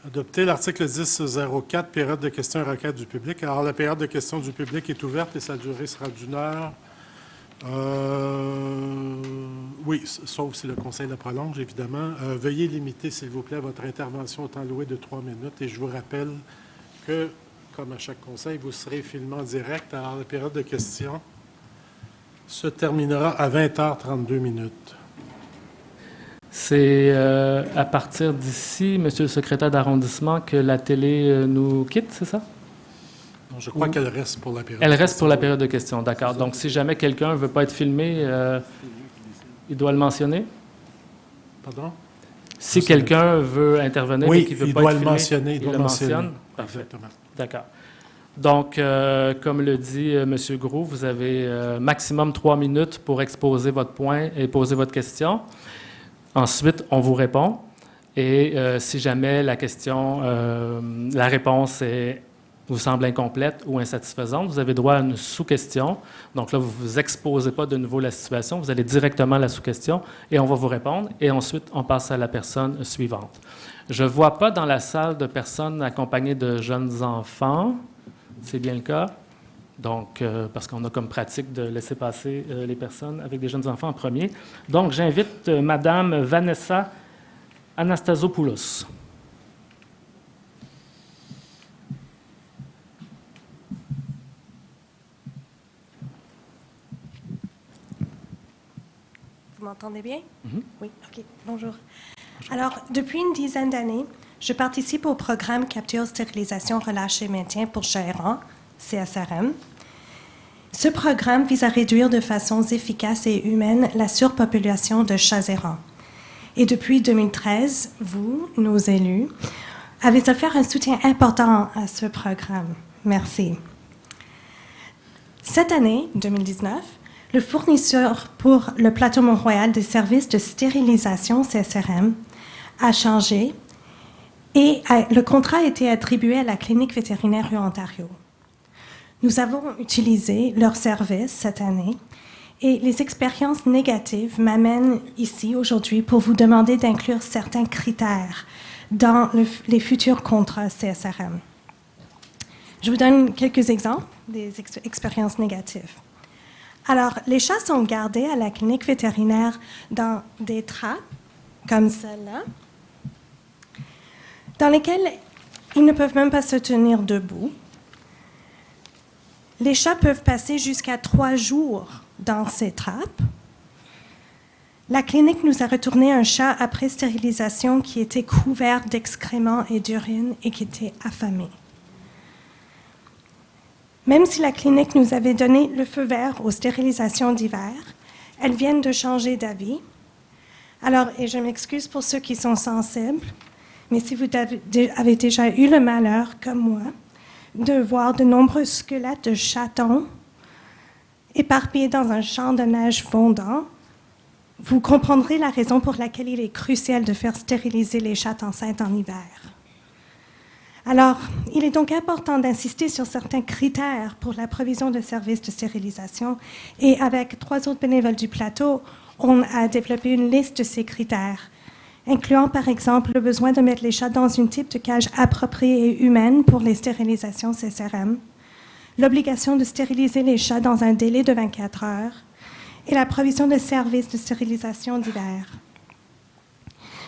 Adopté. L'article 10.04, période de questions et requêtes du public. Alors, la période de questions du public est ouverte et sa durée sera d'1 heure. Oui, sauf si le Conseil la prolonge, évidemment. Veuillez limiter, s'il vous plaît, votre intervention au temps alloué de 3 minutes. Et je vous rappelle que, comme à chaque conseil, vous serez filmé en direct. Alors, la période de questions se terminera à 20h32. C'est à partir d'ici, Monsieur le secrétaire d'arrondissement, que la télé nous quitte, c'est ça? Non, je crois qu'elle reste pour la période. Elle reste pour la période de questions, d'accord. Donc, si jamais quelqu'un ne veut pas être filmé, il doit le mentionner? Pardon? Si quelqu'un veut intervenir et qu'il ne veut pas être filmé, il le mentionne. Parfait. Exactement. D'accord. Donc, comme le dit M. Groux, vous avez maximum 3 minutes pour exposer votre point et poser votre question. Ensuite, on vous répond. Et si jamais la question, la réponse vous semble incomplète ou insatisfaisante, vous avez droit à une sous-question. Donc là, vous ne vous exposez pas de nouveau la situation, vous allez directement à la sous-question et on va vous répondre. Et ensuite, on passe à la personne suivante. Je ne vois pas dans la salle de personnes accompagnées de jeunes enfants. C'est bien le cas? Donc, parce qu'on a comme pratique de laisser passer les personnes avec des jeunes enfants en premier. Donc, j'invite Mme Vanessa Anastasopoulos. Vous m'entendez bien? Mm-hmm. Oui, OK. Bonjour. Alors, depuis une dizaine d'années, je participe au programme Capture, Stérilisation, Relâche et Maintien pour chats errants, CSRM. Ce programme vise à réduire de façon efficace et humaine la surpopulation de chats errants. Et depuis 2013, vous, nos élus, avez offert un soutien important à ce programme. Merci. Cette année, 2019, le fournisseur pour le plateau Mont-Royal des services de stérilisation CSRM a changé et le contrat a été attribué à la clinique vétérinaire rue Ontario. Nous avons utilisé leurs services cette année et les expériences négatives m'amènent ici aujourd'hui pour vous demander d'inclure certains critères dans les futurs contrats CSRM. Je vous donne quelques exemples des expériences négatives. Alors, les chats sont gardés à la clinique vétérinaire dans des trappes comme celle-là, dans lesquelles ils ne peuvent même pas se tenir debout. Les chats peuvent passer jusqu'à 3 jours dans ces trappes. La clinique nous a retourné un chat après stérilisation qui était couvert d'excréments et d'urine et qui était affamé. Même si la clinique nous avait donné le feu vert aux stérilisations d'hiver, elles viennent de changer d'avis. Alors, et je m'excuse pour ceux qui sont sensibles, mais si vous avez déjà eu le malheur, comme moi, de voir de nombreux squelettes de chatons éparpillés dans un champ de neige fondant, vous comprendrez la raison pour laquelle il est crucial de faire stériliser les chattes enceintes en hiver. Alors, il est donc important d'insister sur certains critères pour la provision de services de stérilisation et avec 3 autres bénévoles du plateau, on a développé une liste de ces critères, incluant par exemple le besoin de mettre les chats dans une type de cage appropriée et humaine pour les stérilisations CSRM, l'obligation de stériliser les chats dans un délai de 24 heures et la provision de services de stérilisation d'hiver.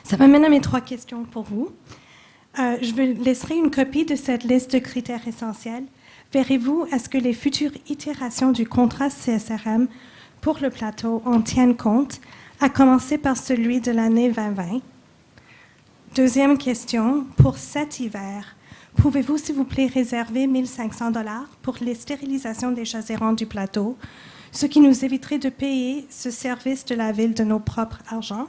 Ça m'amène à mes 3 questions pour vous. Je vous laisserai une copie de cette liste de critères essentiels. Verrez-vous à ce que les futures itérations du contrat CSRM pour le plateau en tiennent compte, à commencer par celui de l'année 2020? Deuxième question, pour cet hiver, pouvez-vous, s'il vous plaît, réserver 1 500 $ pour les stérilisations des chats errants du plateau, ce qui nous éviterait de payer ce service de la ville de nos propres argents?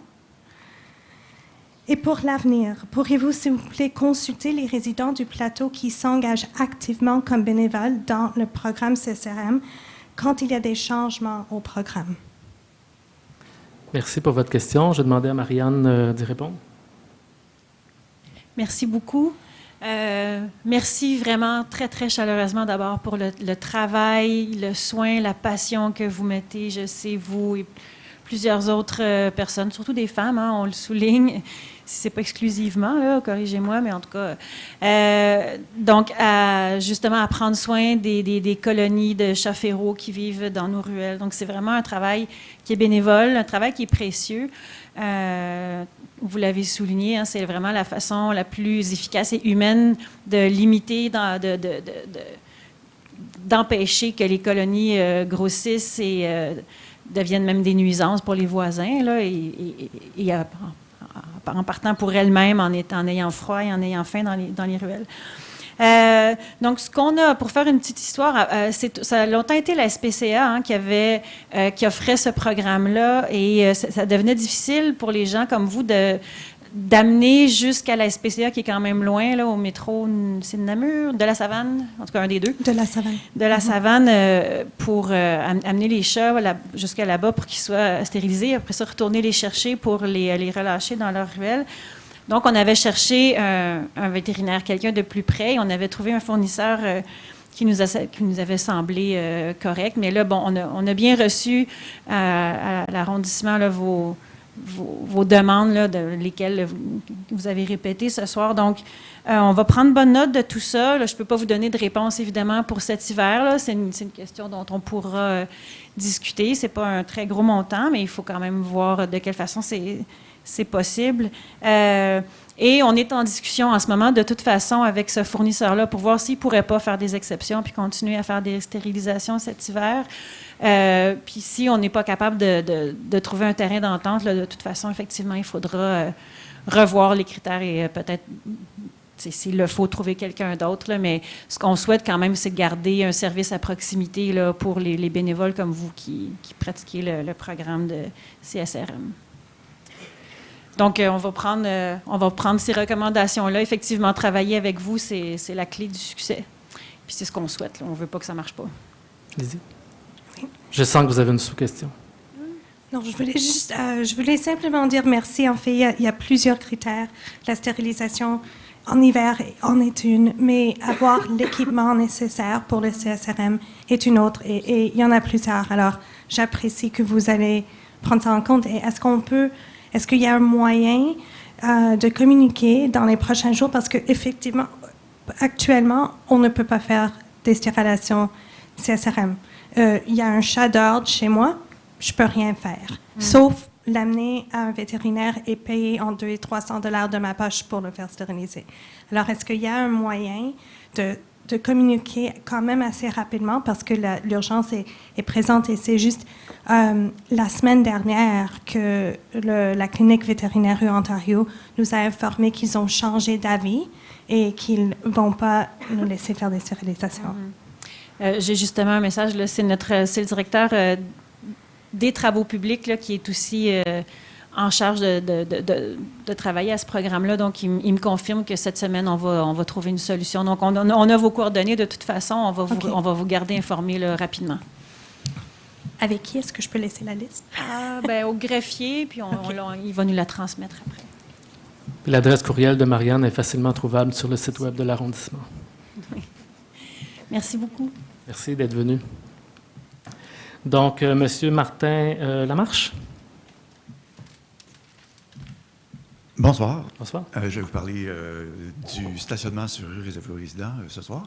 Et pour l'avenir, pourriez-vous, s'il vous plaît, consulter les résidents du plateau qui s'engagent activement comme bénévoles dans le programme CSRM quand il y a des changements au programme? Merci pour votre question. Je vais demander à Marianne d'y répondre. Merci beaucoup. Merci vraiment très, très chaleureusement d'abord pour le travail, le soin, la passion que vous mettez, je sais, vous et plusieurs autres personnes, surtout des femmes, hein, on le souligne, si c'est pas exclusivement, là, corrigez-moi, mais en tout cas. Donc, justement, à prendre soin des colonies de chats féraux qui vivent dans nos ruelles. Donc, c'est vraiment un travail qui est bénévole, un travail qui est précieux. Vous l'avez souligné, hein, c'est vraiment la façon la plus efficace et humaine de limiter, d'empêcher que les colonies grossissent et deviennent même des nuisances pour les voisins, là, et en partant pour elles-mêmes, en ayant froid et en ayant faim dans les ruelles. Donc, ce qu'on a, pour faire une petite histoire, ça a longtemps été la SPCA hein, qui offrait ce programme-là, et ça devenait difficile pour les gens comme vous d'amener jusqu'à la SPCA, qui est quand même loin, là, au métro, c'est de Namur, de la Savane, en tout cas un des deux. De la Savane. De la Savane, pour amener les chats jusqu'à là-bas pour qu'ils soient stérilisés, après ça, retourner les chercher pour les relâcher dans leur ruelle. Donc, on avait cherché un vétérinaire, quelqu'un de plus près, et on avait trouvé un fournisseur qui nous avait semblé correct. Mais là, bon, on a bien reçu à l'arrondissement là, vos demandes, là, lesquelles vous avez répétées ce soir. Donc, on va prendre bonne note de tout ça. Là, je ne peux pas vous donner de réponse, évidemment, pour cet hiver. Là. C'est une question dont on pourra discuter. Ce n'est pas un très gros montant, mais il faut quand même voir de quelle façon c'est possible. Et on est en discussion en ce moment, de toute façon, avec ce fournisseur-là pour voir s'il ne pourrait pas faire des exceptions puis continuer à faire des stérilisations cet hiver. Puis si on n'est pas capable de trouver un terrain d'entente, là, de toute façon, effectivement, il faudra revoir les critères et peut-être, s'il le faut, trouver quelqu'un d'autre. Là, mais ce qu'on souhaite quand même, c'est de garder un service à proximité là, pour les bénévoles comme vous qui pratiquez le programme de CSRM. Donc, on va prendre ces recommandations-là. Effectivement, travailler avec vous, c'est la clé du succès. Puis c'est ce qu'on souhaite. Là. On ne veut pas que ça ne marche pas. Lydie? Je sens que vous avez une sous-question. Non, je voulais simplement dire merci. En fait, il y a plusieurs critères. La stérilisation en hiver en est une, mais avoir l'équipement nécessaire pour le CSRM est une autre. Et il y en a plusieurs. Alors, j'apprécie que vous allez prendre ça en compte. Et est-ce qu'il y a un moyen de communiquer dans les prochains jours? Parce qu'effectivement, actuellement, on ne peut pas faire des stérilations CSRM. Il y a un chat d'ordre chez moi, je ne peux rien faire, sauf l'amener à un vétérinaire et payer entre 200 et 300 $ de ma poche pour le faire stériliser. Alors, est-ce qu'il y a un moyen de communiquer quand même assez rapidement parce que l'urgence est présente et c'est juste la semaine dernière que la clinique vétérinaire rue Ontario nous a informé qu'ils ont changé d'avis et qu'ils ne vont pas nous laisser faire des stérilisations. J'ai justement un message, là, c'est le directeur des travaux publics là, qui est aussi en charge de travailler à ce programme-là. Donc, il me confirme que cette semaine, on va trouver une solution. Donc, on a vos coordonnées de toute façon. On va vous garder informés là, rapidement. Avec qui est-ce que je peux laisser la liste? Au greffier, puis il va nous la transmettre après. L'adresse courriel de Marianne est facilement trouvable sur le site web de l'arrondissement. Oui. Merci beaucoup. Merci d'être venu. Donc, Monsieur Martin Lamarche. Bonsoir. Bonsoir. Je vais vous parler du stationnement sur rue Réservé aux résidents ce soir.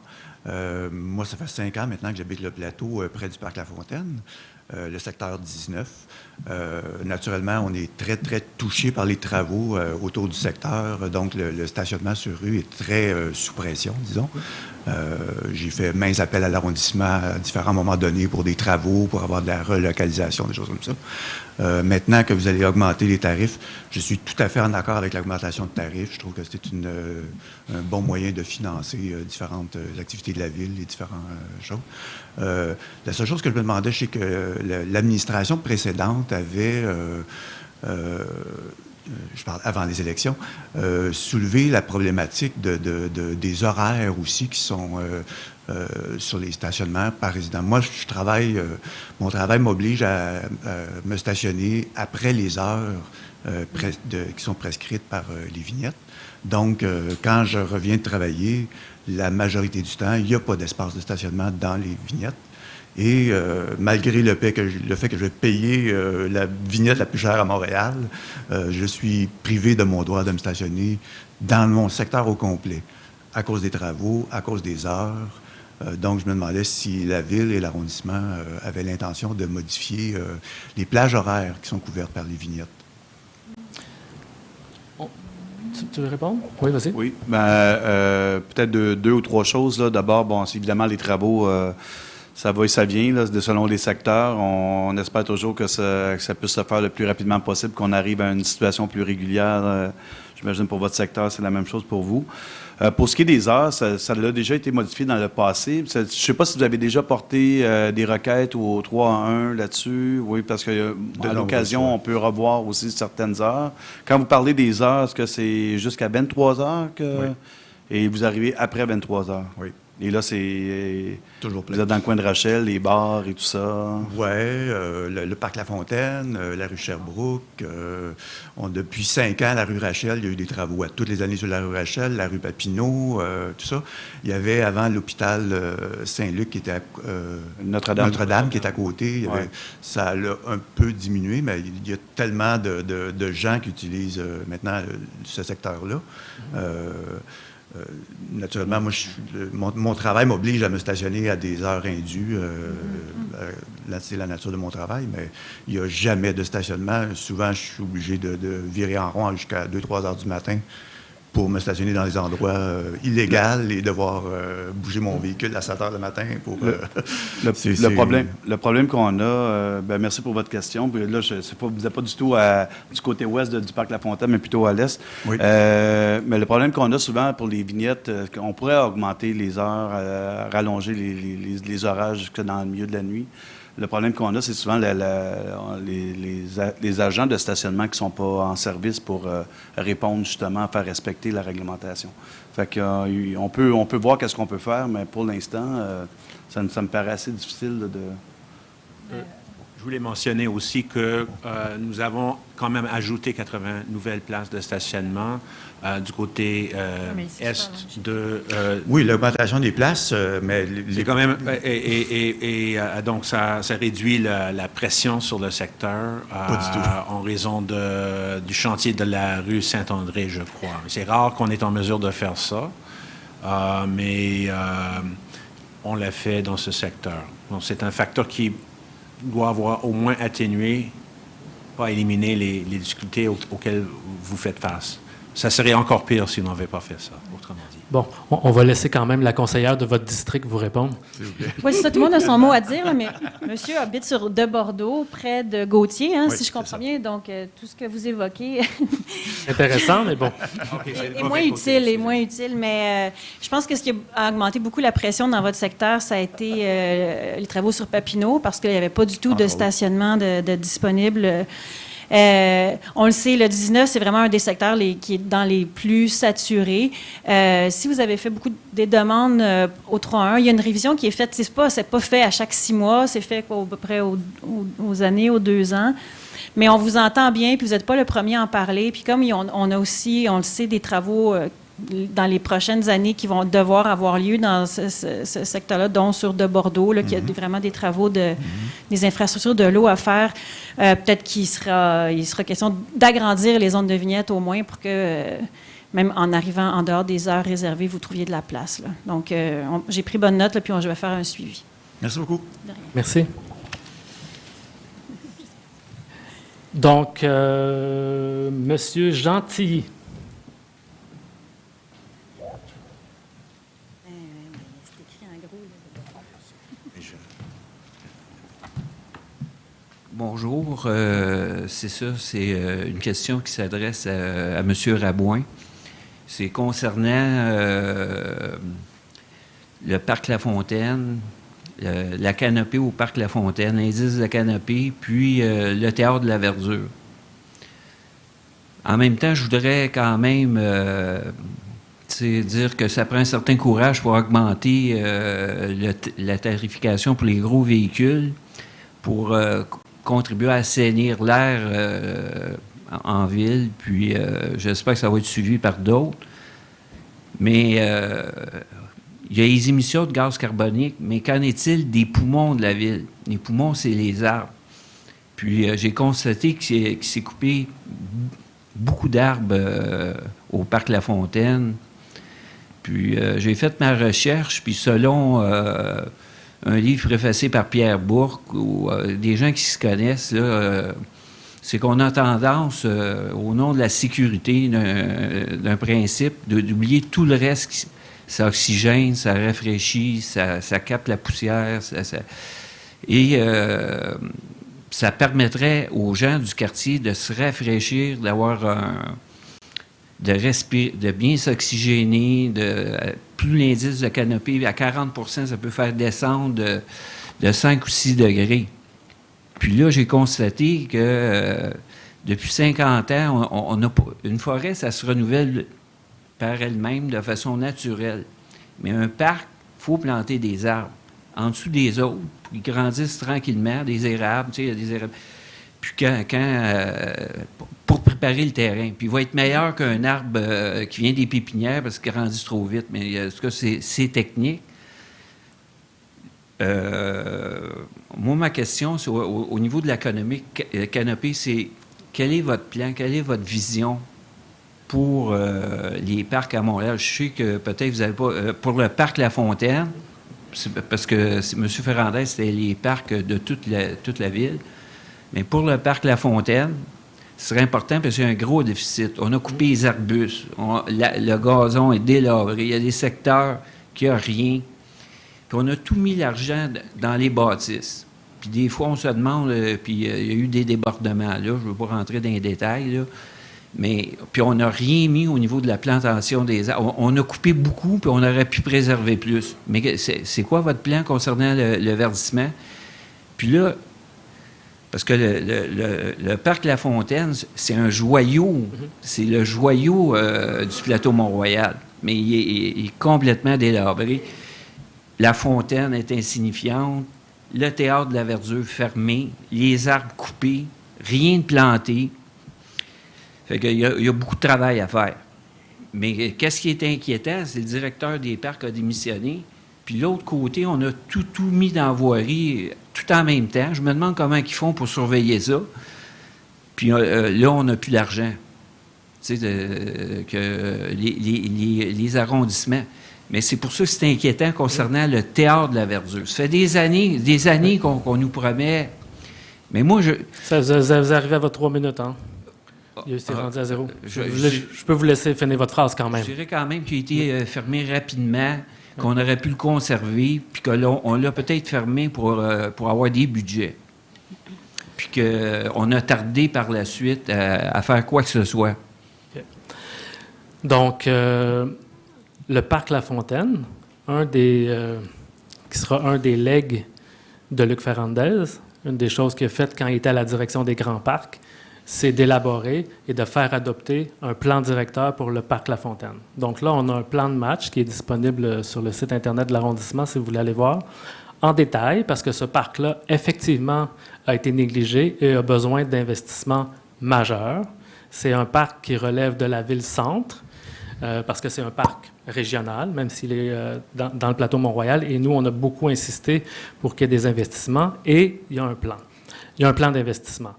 Moi, ça fait 5 ans maintenant que j'habite le plateau près du parc La Fontaine, le secteur 19. Naturellement, on est très, très touché par les travaux autour du secteur. Donc, le stationnement sur rue est très sous pression, disons. J'ai fait maints appels à l'arrondissement à différents moments donnés pour des travaux, pour avoir de la relocalisation, des choses comme ça. Maintenant que vous allez augmenter les tarifs, je suis tout à fait en accord avec l'augmentation de tarifs. Je trouve que c'est un bon moyen de financer différentes activités de la ville et différentes choses. La seule chose que je me demandais, c'est que l'administration précédente avait... je parle avant les élections, soulever la problématique des horaires aussi qui sont sur les stationnements par résident. Moi, mon travail m'oblige à me stationner après les heures qui sont prescrites par les vignettes. Donc, quand je reviens de travailler, la majorité du temps, il n'y a pas d'espace de stationnement dans les vignettes. Et malgré le fait que je vais payer la vignette la plus chère à Montréal, je suis privé de mon droit de me stationner dans mon secteur au complet, à cause des travaux, à cause des heures. Donc, je me demandais si la Ville et l'arrondissement avaient l'intention de modifier les plages horaires qui sont couvertes par les vignettes. Tu veux répondre? Oui, vas-y. Oui, peut-être deux ou trois choses. Là. D'abord, bon, c'est évidemment, les travaux, ça va et ça vient, là, selon les secteurs. On espère toujours que ça puisse se faire le plus rapidement possible, qu'on arrive à une situation plus régulière. J'imagine pour votre secteur, c'est la même chose pour vous. Pour ce qui est des heures, ça a déjà été modifié dans le passé. Je ne sais pas si vous avez déjà porté des requêtes au 3-1 là-dessus. Oui, parce qu'à l'occasion, on peut revoir aussi certaines heures. Quand vous parlez des heures, est-ce que c'est jusqu'à 23 heures que... Oui. Et vous arrivez après 23 heures? Oui. Et là, c'est... Toujours plein. Vous êtes dans le coin de Rachel, les bars et tout ça? Oui, le parc La Fontaine, la rue Sherbrooke. Depuis 5 ans, la rue Rachel, il y a eu des travaux à toutes les années sur la rue Rachel, la rue Papineau, tout ça. Il y avait avant l'hôpital Saint-Luc qui était à Notre-Dame qui est à côté. Ça a un peu diminué, mais il y a tellement de gens qui utilisent maintenant ce secteur-là. Naturellement, moi, mon travail m'oblige à me stationner à des heures indues. C'est la nature de mon travail, mais il n'y a jamais de stationnement. Souvent, je suis obligé de virer en rond jusqu'à 2-3 heures du matin pour me stationner dans des endroits illégaux et devoir bouger mon véhicule à 7 heures le matin. Le problème qu'on a, merci pour votre question. Puis là, vous n'êtes pas du tout du côté ouest du parc La Fontaine, mais plutôt à l'est. Oui. Mais le problème qu'on a souvent pour les vignettes, on pourrait augmenter les heures, rallonger les orages jusque dans le milieu de la nuit. Le problème qu'on a, c'est souvent les agents de stationnement qui ne sont pas en service pour répondre justement à faire respecter la réglementation. Fait qu'on peut voir qu'est-ce qu'on peut faire, mais pour l'instant, ça me paraît assez difficile de... Je voulais mentionner aussi que nous avons quand même ajouté 80 nouvelles places de stationnement du côté est de... oui, l'augmentation des places, mais... C'est quand même... donc, ça réduit la pression sur le secteur Pas du tout. en raison du chantier de la rue Saint-André, je crois. C'est rare qu'on est en mesure de faire ça, mais on l'a fait dans ce secteur. Donc, c'est un facteur qui doit avoir au moins atténué, pas éliminer les difficultés auxquelles vous faites face. Ça serait encore pire si on n'avait pas fait ça, autrement dit. Bon, on va laisser quand même la conseillère de votre district vous répondre. Oui, c'est ça, tout le monde a son mot à dire, là, mais monsieur habite de Bordeaux, près de Gautier, Oui, si je comprends bien. Donc, tout ce que vous évoquez Intéressant, mais bon. est moins utile. Mais je pense que ce qui a augmenté beaucoup la pression dans votre secteur, ça a été les travaux sur Papineau, parce qu'il n'y avait pas du tout de stationnement de disponible. On le sait, le 19, c'est vraiment un des secteurs qui est dans les plus saturés. Si vous avez fait beaucoup des demandes au 3.1, il y a une révision qui est faite. C'est pas fait à chaque 6 mois, c'est fait à peu près aux années, aux 2 ans. Mais on vous entend bien, puis vous n'êtes pas le premier à en parler. Puis comme on a aussi, on le sait, des travaux dans les prochaines années qui vont devoir avoir lieu dans ce secteur-là, dont sur de Bordeaux, là, qui a vraiment des travaux des infrastructures de l'eau à faire. Peut-être qu'il sera question d'agrandir les zones de vignettes au moins pour que, même en arrivant en dehors des heures réservées, vous trouviez de la place. Là. Donc, j'ai pris bonne note, là, puis je vais faire un suivi. Merci beaucoup. Merci. Donc, Monsieur Gentilly. Bonjour, c'est ça, c'est une question qui s'adresse à M. Rabouin. C'est concernant le parc La Fontaine, la canopée au parc La Fontaine, l'indice de la canopée, puis le théâtre de la verdure. En même temps, je voudrais quand même dire que ça prend un certain courage pour augmenter la tarification pour les gros véhicules, pour contribuer à assainir l'air en ville, puis j'espère que ça va être suivi par d'autres. Mais il y a les émissions de gaz carbonique, mais qu'en est-il des poumons de la ville? Les poumons, c'est les arbres. Puis j'ai constaté qu'il s'est coupé beaucoup d'arbres au parc La Fontaine. Puis j'ai fait ma recherche, puis selon un livre préfacé par Pierre Bourque, ou des gens qui se connaissent, là, c'est qu'on a tendance, au nom de la sécurité, d'un principe, d'oublier tout le reste. Ça oxygène, ça rafraîchit, ça capte la poussière. Et ça permettrait aux gens du quartier de se rafraîchir, de bien s'oxygéner. Plus l'indice de canopée, à 40 %, ça peut faire descendre de 5 ou 6 degrés. Puis là, j'ai constaté que depuis 50 ans, une forêt, ça se renouvelle par elle-même de façon naturelle. Mais un parc, il faut planter des arbres en dessous des autres, puis ils grandissent tranquillement, des érables, tu sais, il y a des érables. Puis pour préparer le terrain. Puis il va être meilleur qu'un arbre qui vient des pépinières parce qu'il grandit trop vite. Mais en tout cas, c'est technique. Moi, ma question, c'est au niveau de la canopée, c'est quel est votre plan, quelle est votre vision pour les parcs à Montréal? Je sais que peut-être vous n'avez pas... pour le parc La Fontaine, parce que M. Ferrandez, c'était les parcs de toute la ville. Mais pour le parc La Fontaine, ce serait important parce qu'il y a un gros déficit. On a coupé les arbustes, le gazon est délabré, il y a des secteurs qui n'ont rien. Puis on a tout mis l'argent dans les bâtisses. Puis des fois, on se demande, puis il y a eu des débordements là, je ne veux pas rentrer dans les détails, là, mais puis on n'a rien mis au niveau de la plantation des arbres. On a coupé beaucoup, puis on aurait pu préserver plus. Mais c'est quoi votre plan concernant le verdissement? Puis là, parce que le parc La Fontaine, c'est un joyau. C'est le joyau du plateau Mont-Royal. Mais il est complètement délabré. La fontaine est insignifiante. Le théâtre de la verdure fermé. Les arbres coupés. Rien de planté. Fait qu'il y a beaucoup de travail à faire. Mais qu'est-ce qui est inquiétant, c'est le directeur des parcs a démissionné. Puis de l'autre côté, on a tout mis dans la voirie, tout en même temps. Je me demande comment ils font pour surveiller ça. Puis là, on n'a plus d'argent. Tu sais, les arrondissements. Mais c'est pour ça que c'est inquiétant concernant le théâtre de la verdure. Ça fait des années qu'on nous promet. Mais moi, vous arrivez à votre 3 minutes, hein? Il s'est rendu à 0. Je peux vous laisser finir votre phrase quand même. Je dirais quand même qu'il a été fermé rapidement, qu'on aurait pu le conserver, puis qu'on l'a peut-être fermé pour avoir des budgets. Puis qu'on a tardé par la suite à faire quoi que ce soit. Okay. Donc, le parc La Fontaine, qui sera un des legs de Luc Ferrandez, une des choses qu'il a faites quand il était à la direction des grands parcs, c'est d'élaborer et de faire adopter un plan directeur pour le parc La Fontaine. Donc là, on a un plan de match qui est disponible sur le site Internet de l'arrondissement, si vous voulez aller voir, en détail, parce que ce parc-là, effectivement, a été négligé et a besoin d'investissements majeurs. C'est un parc qui relève de la ville-centre, parce que c'est un parc régional, même s'il est dans le plateau Mont-Royal. Et nous, on a beaucoup insisté pour qu'il y ait des investissements. Et il y a un plan. Il y a un plan d'investissement.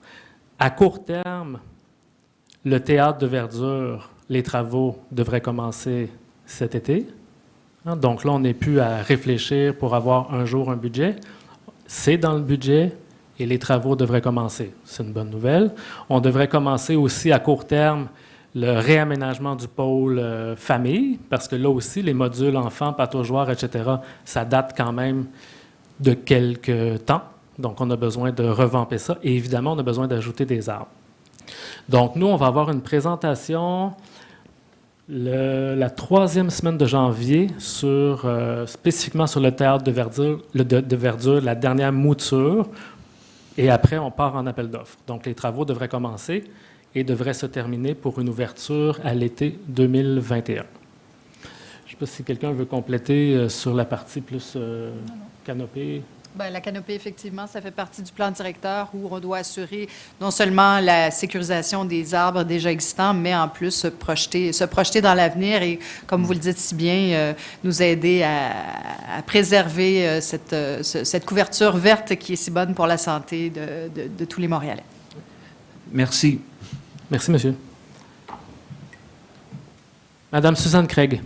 À court terme, le théâtre de verdure, les travaux devraient commencer cet été. Donc là, on n'est plus à réfléchir pour avoir un jour un budget. C'est dans le budget et les travaux devraient commencer. C'est une bonne nouvelle. On devrait commencer aussi à court terme le réaménagement du pôle famille, parce que là aussi, les modules enfants, pataugeoires, etc., ça date quand même de quelques temps. Donc, on a besoin de revamper ça. Et évidemment, on a besoin d'ajouter des arbres. Donc, nous, on va avoir une présentation la 3e semaine de janvier spécifiquement sur le théâtre de verdure, la dernière mouture. Et après, on part en appel d'offres. Donc, les travaux devraient commencer et devraient se terminer pour une ouverture à l'été 2021. Je ne sais pas si quelqu'un veut compléter sur la partie plus canopée. Bien, la canopée, effectivement, ça fait partie du plan directeur où on doit assurer non seulement la sécurisation des arbres déjà existants, mais en plus se projeter dans l'avenir et, comme vous le dites si bien, nous aider à préserver cette couverture verte qui est si bonne pour la santé de tous les Montréalais. Merci. Merci, monsieur. Madame Suzanne Craig.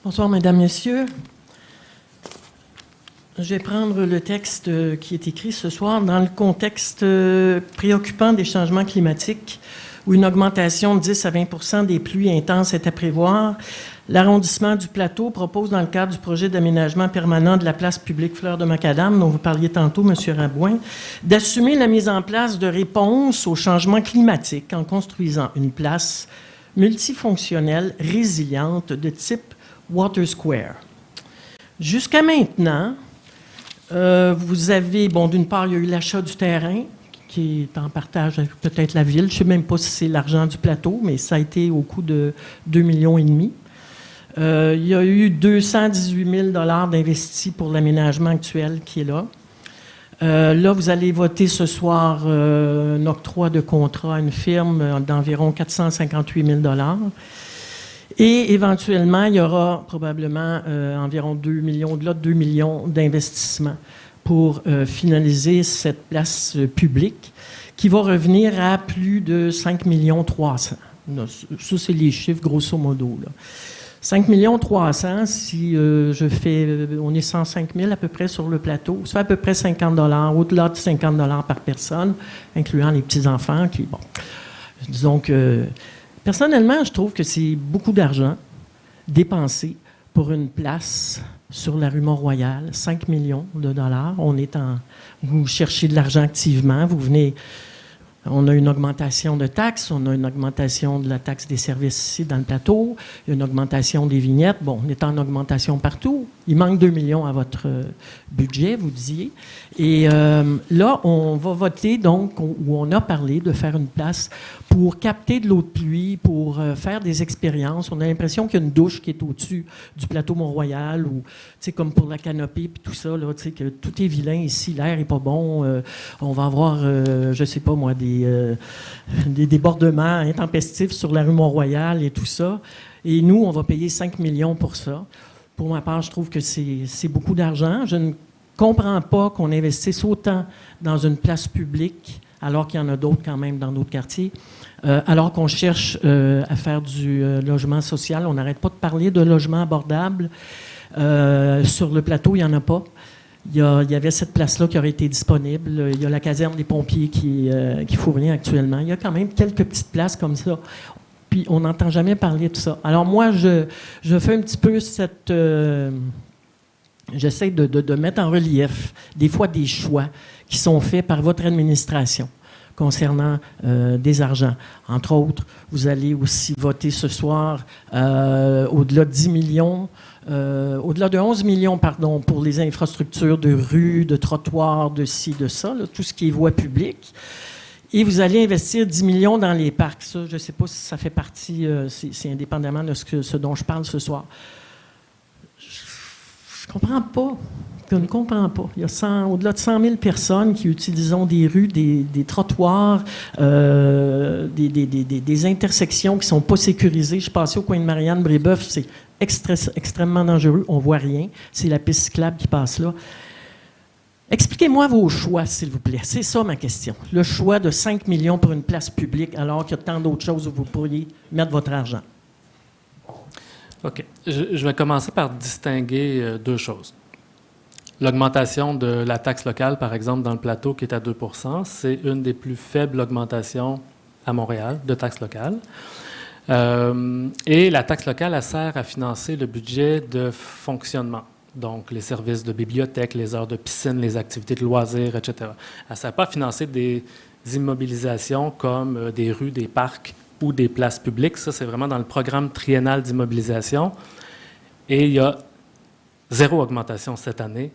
Bonsoir, Mesdames, Messieurs. Je vais prendre le texte qui est écrit ce soir dans le contexte préoccupant des changements climatiques, où une augmentation de 10 à 20 des pluies intenses est à prévoir. L'arrondissement du Plateau propose, dans le cadre du projet d'aménagement permanent de la place publique Fleur de Macadam, dont vous parliez tantôt, M. Rabouin, d'assumer la mise en place de réponses aux changements climatiques en construisant une place multifonctionnelle résiliente de type Water Square. Jusqu'à maintenant, vous avez, bon, d'une part, il y a eu l'achat du terrain qui est en partage avec peut-être la ville. Je ne sais même pas si c'est l'argent du plateau, mais ça a été au coût de 2,5 millions. Il y a eu 218 000 $ d'investis pour l'aménagement actuel qui est là. Là, vous allez voter ce soir un octroi de contrat à une firme d'environ 458 000 $. Et éventuellement, il y aura probablement environ 2 millions, au-delà de 2 millions d'investissements pour finaliser cette place publique qui va revenir à plus de 5 300 000. Ça, c'est les chiffres grosso modo, là. 5 300 000, si je fais, on est 105 000 à peu près sur le plateau, ça fait à peu près 50 $, au-delà de 50 $ par personne, incluant les petits-enfants qui, bon, disons que... Personnellement, je trouve que c'est beaucoup d'argent dépensé pour une place sur la rue Mont-Royal, 5 millions de $. Vous cherchez de l'argent activement, vous venez... On a une augmentation de taxes, on a une augmentation de la taxe des services ici dans le plateau, il y a une augmentation des vignettes. Bon, on est en augmentation partout. Il manque 2 millions à votre budget, vous disiez. Et là, on va voter, donc, où on a parlé de faire une place pour capter de l'eau de pluie, pour faire des expériences. On a l'impression qu'il y a une douche qui est au-dessus du plateau Mont-Royal, ou, tu sais, comme pour la canopée, puis tout ça, là, tu sais, que tout est vilain ici, l'air est pas bon. On va avoir, je sais pas moi, des débordements intempestifs sur la rue Mont-Royal et tout ça. Et nous, on va payer 5 millions pour ça. Pour ma part, je trouve que c'est beaucoup d'argent. Je ne comprends pas qu'on investisse autant dans une place publique, alors qu'il y en a d'autres quand même dans d'autres quartiers, alors qu'on cherche à faire du logement social. On n'arrête pas de parler de logement abordable. Sur le plateau, il n'y en a pas. Il y avait cette place-là qui aurait été disponible. Il y a la caserne des pompiers qui fournit actuellement. Il y a quand même quelques petites places comme ça. Puis on n'entend jamais parler de ça. Alors moi, je fais un petit peu cette... J'essaie de mettre en relief des fois des choix qui sont faits par votre administration concernant des argents. Entre autres, vous allez aussi voter ce soir au-delà de 10 millions, au-delà de 11 millions, pardon, pour les infrastructures de rues, de trottoirs, de ci, de ça, là, tout ce qui est voie publique. Et vous allez investir 10 millions dans les parcs. Ça, je ne sais pas si ça fait partie, c'est indépendamment de ce dont je parle ce soir. Je ne comprends pas. Je ne comprends pas. Il y a au-delà de 100 000 personnes qui utilisent des rues, des trottoirs, des intersections qui ne sont pas sécurisées. Je suis passé au coin de Marianne-Brébeuf, c'est extrêmement dangereux. On ne voit rien. C'est la piste cyclable qui passe là. Expliquez-moi vos choix, s'il vous plaît. C'est ça ma question. Le choix de 5 millions pour une place publique, alors qu'il y a tant d'autres choses où vous pourriez mettre votre argent. OK. Je vais commencer par distinguer deux choses. L'augmentation de la taxe locale, par exemple, dans le plateau, qui est à 2 %, c'est une des plus faibles augmentations à Montréal de taxes locales. Et la taxe locale, elle sert à financer le budget de fonctionnement. Donc, les services de bibliothèque, les heures de piscine, les activités de loisirs, etc. Elle ne sert pas à financer des immobilisations comme des rues, des parcs ou des places publiques. Ça, c'est vraiment dans le programme triennal d'immobilisation. Et il y a 0 augmentation cette année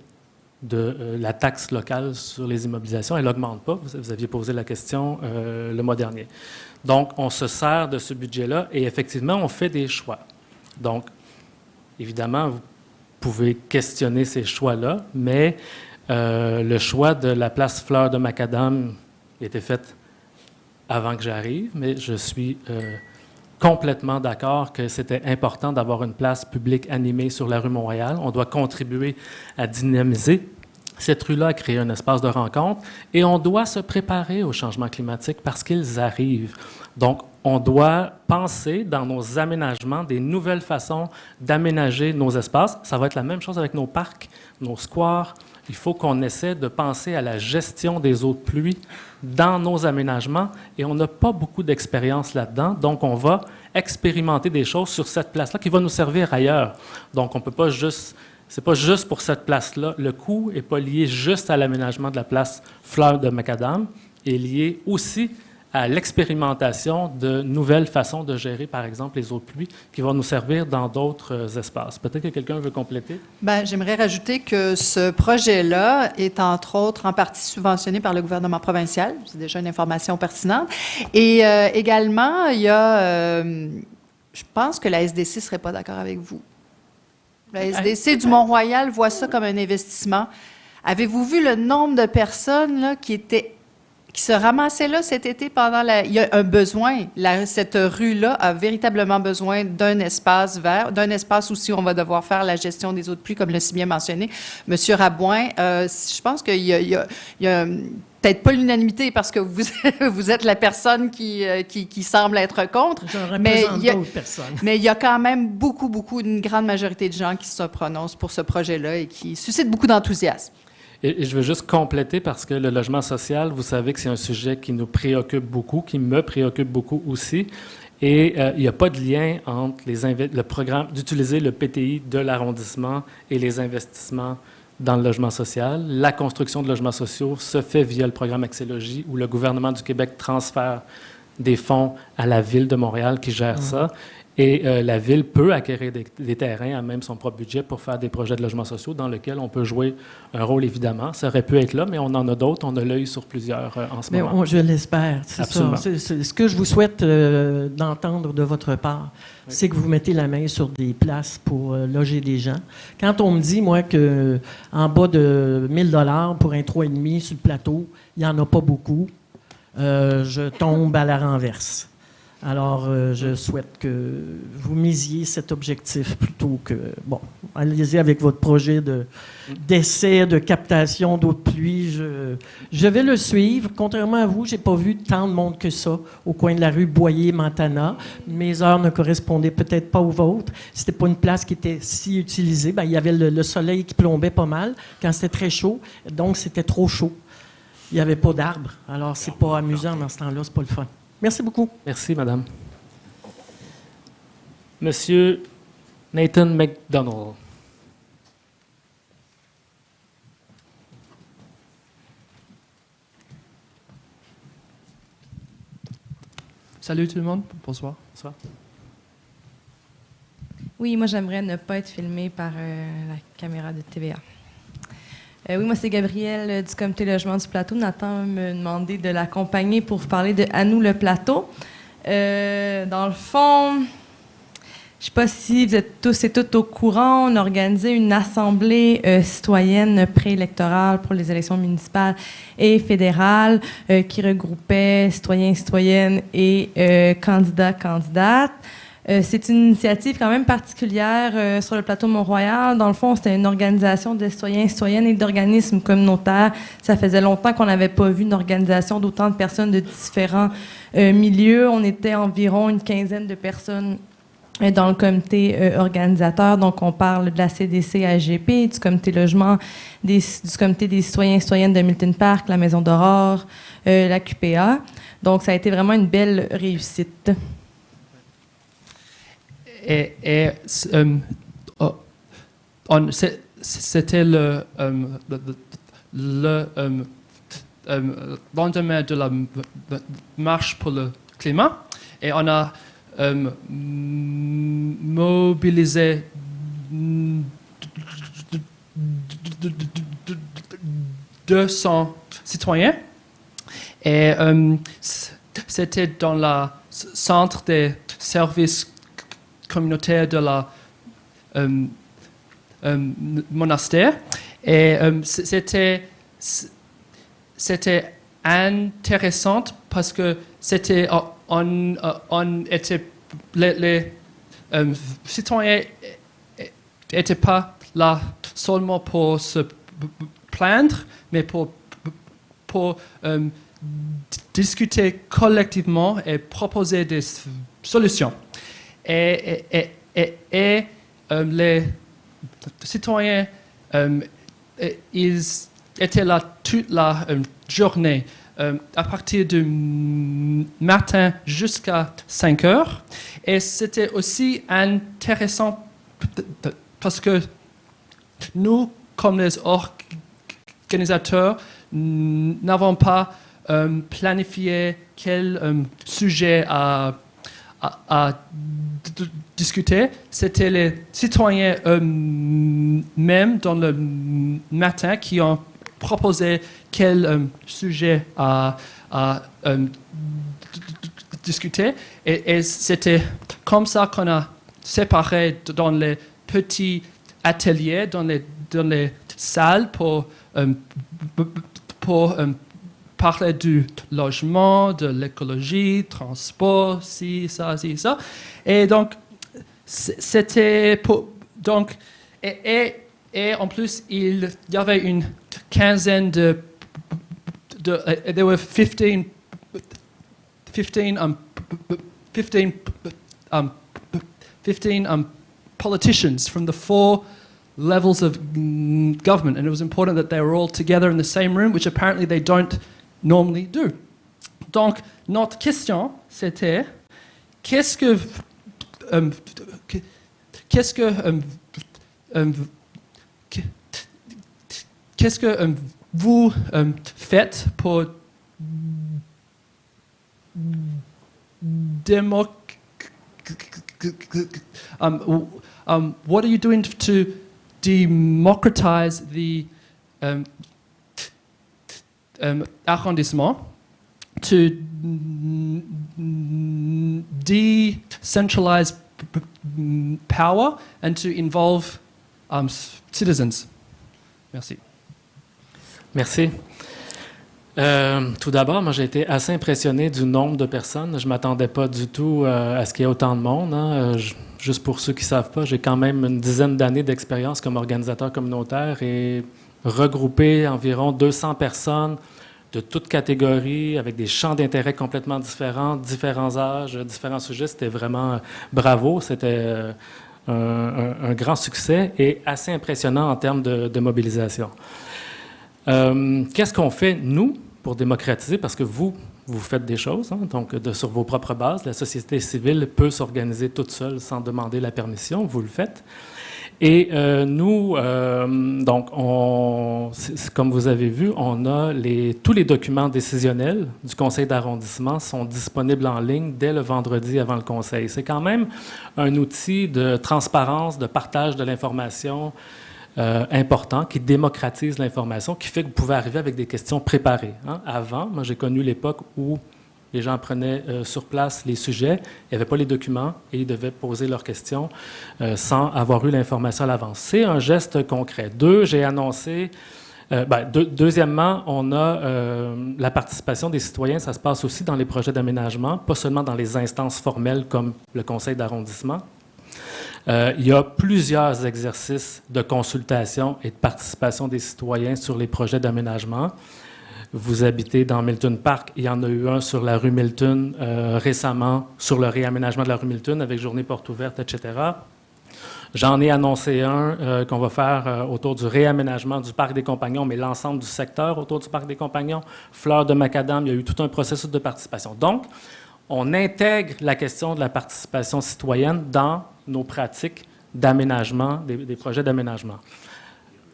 de la taxe locale sur les immobilisations. Elle n'augmente pas. Vous aviez posé la question le mois dernier. Donc, on se sert de ce budget-là et effectivement, on fait des choix. Donc, évidemment, vous pouvez questionner ces choix-là, mais le choix de la place Fleur de Macadam était fait avant que j'arrive, mais je suis complètement d'accord que c'était important d'avoir une place publique animée sur la rue Montréal. On doit contribuer à dynamiser cette rue-là, à créer un espace de rencontre, et on doit se préparer au changement climatique parce qu'ils arrivent. Donc, on doit penser dans nos aménagements des nouvelles façons d'aménager nos espaces. Ça va être la même chose avec nos parcs, nos squares. Il faut qu'on essaie de penser à la gestion des eaux de pluie dans nos aménagements et on n'a pas beaucoup d'expérience là-dedans. Donc, on va expérimenter des choses sur cette place-là qui va nous servir ailleurs. Donc, on peut pas juste... C'est pas juste pour cette place-là. Le coût n'est pas lié juste à l'aménagement de la place Fleur de Macadam, il est lié aussi à l'expérimentation de nouvelles façons de gérer, par exemple, les eaux de pluie qui vont nous servir dans d'autres espaces. Peut-être que quelqu'un veut compléter? Bien, j'aimerais rajouter que ce projet-là est, entre autres, en partie subventionné par le gouvernement provincial. C'est déjà une information pertinente. Et également, il y a... je pense que la SDC ne serait pas d'accord avec vous. La SDC du Mont-Royal voit ça comme un investissement. Avez-vous vu le nombre de personnes là, qui se ramassaient là cet été pendant la... Il y a un besoin. Cette rue-là a véritablement besoin d'un espace vert, d'un espace où si on va devoir faire la gestion des eaux de pluie, comme l'a si bien mentionné Monsieur Rabouin. Je pense qu'il y a peut-être pas l'unanimité parce que vous êtes la personne qui semble être contre. Mais il y a quand même beaucoup, une grande majorité de gens qui se prononcent pour ce projet-là et qui suscitent beaucoup d'enthousiasme. Et je veux juste compléter parce que le logement social, vous savez que c'est un sujet qui nous préoccupe beaucoup, qui me préoccupe beaucoup aussi. Et il n'y a pas de lien entre le programme d'utiliser le PTI de l'arrondissement et les investissements dans le logement social. La construction de logements sociaux se fait via le programme Axélogie où le gouvernement du Québec transfère des fonds à la Ville de Montréal qui gère ça. Et la Ville peut acquérir des terrains à même son propre budget pour faire des projets de logements sociaux dans lesquels on peut jouer un rôle, évidemment. Ça aurait pu être là, mais on en a d'autres. On a l'œil sur plusieurs en ce moment. Je l'espère, c'est Absolument. ça. C'est ce que je vous souhaite d'entendre de votre part. Oui. C'est que vous mettez la main sur des places pour loger des gens. Quand on me dit, moi, qu'en bas de 1 000 $ pour un 3,5 sur le plateau, il n'y en a pas beaucoup, je tombe à la renverse. Alors, je souhaite que vous misiez cet objectif plutôt que... Bon, allez-y avec votre projet d'essai, de captation d'eau de pluie. Je vais le suivre. Contrairement à vous, je n'ai pas vu tant de monde que ça au coin de la rue Boyer-Montana. Mes heures ne correspondaient peut-être pas aux vôtres. C'était pas une place qui était si utilisée. Bien, il y avait le soleil qui plombait pas mal quand c'était très chaud. Donc, c'était trop chaud. Il n'y avait pas d'arbres. Alors, c'est pas amusant dans ce temps-là. C'est pas le fun. Merci beaucoup. Merci, madame. Monsieur Nathan McDonald. Salut tout le monde. Bonsoir. Bonsoir. Oui, moi, j'aimerais ne pas être filmé par la caméra de TVA. Oui, moi, c'est Gabrielle du Comité Logement du Plateau. Nathan me demandé de l'accompagner pour vous parler de À nous le plateau. Dans le fond, je ne sais pas si vous êtes tous et toutes au courant, on a organisé une assemblée citoyenne préélectorale pour les élections municipales et fédérales qui regroupait citoyens, citoyennes et candidats, candidates. C'est une initiative quand même particulière sur le plateau Mont-Royal. Dans le fond, c'était une organisation de citoyens, citoyennes et d'organismes communautaires. Ça faisait longtemps qu'on n'avait pas vu une organisation d'autant de personnes de différents milieux. On était environ une quinzaine de personnes dans le comité organisateur. Donc, on parle de la CDC AGP, du comité logement, du comité des citoyens et citoyennes de Milton Park, la Maison d'Aurore, la QPA. Donc, ça a été vraiment une belle réussite. C'était le lendemain de la marche pour le climat et on a mobilisé 200 citoyens. Et c'était dans le centre des services communautaires de la monastère. Et c'était intéressant parce que c'était on était les citoyens n'étaient pas là seulement pour se plaindre, mais pour discuter collectivement et proposer des solutions. Et les citoyens, ils étaient là toute la journée, à partir du matin jusqu'à 5 heures. Et c'était aussi intéressant parce que nous, comme les organisateurs, n'avons pas planifié quel sujet à discuter. C'était les citoyens eux-mêmes dans le matin qui ont proposé quel sujet à discuter. Et c'était comme ça qu'on a séparé dans les petits ateliers, dans les salles pour parler du logement, de l'écologie, transport, ci, ça. Et donc, c'était pour... Donc, et en plus, il y avait une quinzaine de there were 15 politicians from the 4 levels of government, and it was important that they were all together in the same room, which apparently they don't normally do. Donc, notre question, c'était qu'est-ce que vous faites pour what are you doing to democratize the arrondissement, to decentralize power and to involve citizens? Merci. Merci. Tout d'abord, moi, j'ai été assez impressionné du nombre de personnes. Je ne m'attendais pas du tout à ce qu'il y ait autant de monde. Hein. Juste pour ceux qui ne savent pas, j'ai quand même une dizaine d'années d'expérience comme organisateur communautaire et regrouper environ 200 personnes de toutes catégories, avec des champs d'intérêt complètement différents, différents âges, différents sujets. C'était vraiment bravo. C'était un grand succès et assez impressionnant en termes de mobilisation. Qu'est-ce qu'on fait, nous, pour démocratiser? Parce que vous faites des choses, hein, donc sur vos propres bases. La société civile peut s'organiser toute seule sans demander la permission. Vous le faites. Et nous, donc, comme vous avez vu, on a tous les documents décisionnels du conseil d'arrondissement sont disponibles en ligne dès le vendredi avant le conseil. C'est quand même un outil de transparence, de partage de l'information important, qui démocratise l'information, qui fait que vous pouvez arriver avec des questions préparées. Hein. Avant, moi, j'ai connu l'époque où les gens prenaient sur place les sujets, il n'y avait pas les documents et ils devaient poser leurs questions sans avoir eu l'information à l'avance. C'est un geste concret. J'ai annoncé... deuxièmement, on a la participation des citoyens, ça se passe aussi dans les projets d'aménagement, pas seulement dans les instances formelles comme le conseil d'arrondissement. Il y a plusieurs exercices de consultation et de participation des citoyens sur les projets d'aménagement. Vous habitez dans Milton Park, il y en a eu un sur la rue Milton récemment, sur le réaménagement de la rue Milton avec journée porte ouverte, etc. J'en ai annoncé un qu'on va faire autour du réaménagement du Parc des Compagnons, mais l'ensemble du secteur autour du Parc des Compagnons. Fleurs de Macadam, il y a eu tout un processus de participation. Donc, on intègre la question de la participation citoyenne dans nos pratiques d'aménagement, des projets d'aménagement.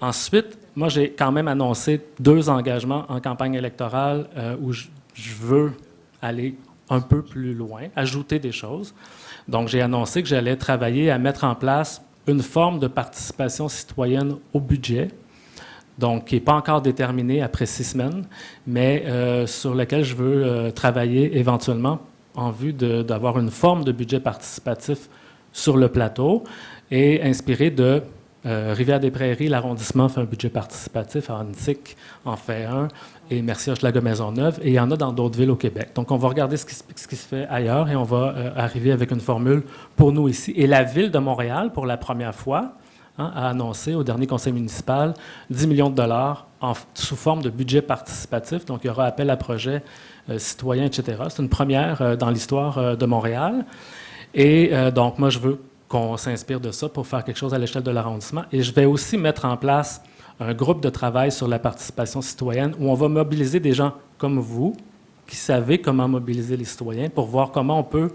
Ensuite, moi, j'ai quand même annoncé 2 engagements en campagne électorale où je veux aller un peu plus loin, ajouter des choses. Donc, j'ai annoncé que j'allais travailler à mettre en place une forme de participation citoyenne au budget donc qui n'est pas encore déterminé après 6 semaines, mais sur lequel je veux travailler éventuellement en vue d'avoir une forme de budget participatif sur le plateau et inspiré de Rivière-des-Prairies, l'arrondissement fait un budget participatif, Annecy en fait un, et Mercier-Hochelaga-Maisonneuve, et il y en a dans d'autres villes au Québec. Donc, on va regarder ce qui se fait ailleurs et on va arriver avec une formule pour nous ici. Et la Ville de Montréal, pour la première fois, a annoncé au dernier conseil municipal 10 millions de dollars sous forme de budget participatif. Donc, il y aura appel à projets citoyens, etc. C'est une première dans l'histoire de Montréal. Et donc, moi, je veux qu'on s'inspire de ça pour faire quelque chose à l'échelle de l'arrondissement. Et je vais aussi mettre en place un groupe de travail sur la participation citoyenne où on va mobiliser des gens comme vous qui savez comment mobiliser les citoyens pour voir comment on peut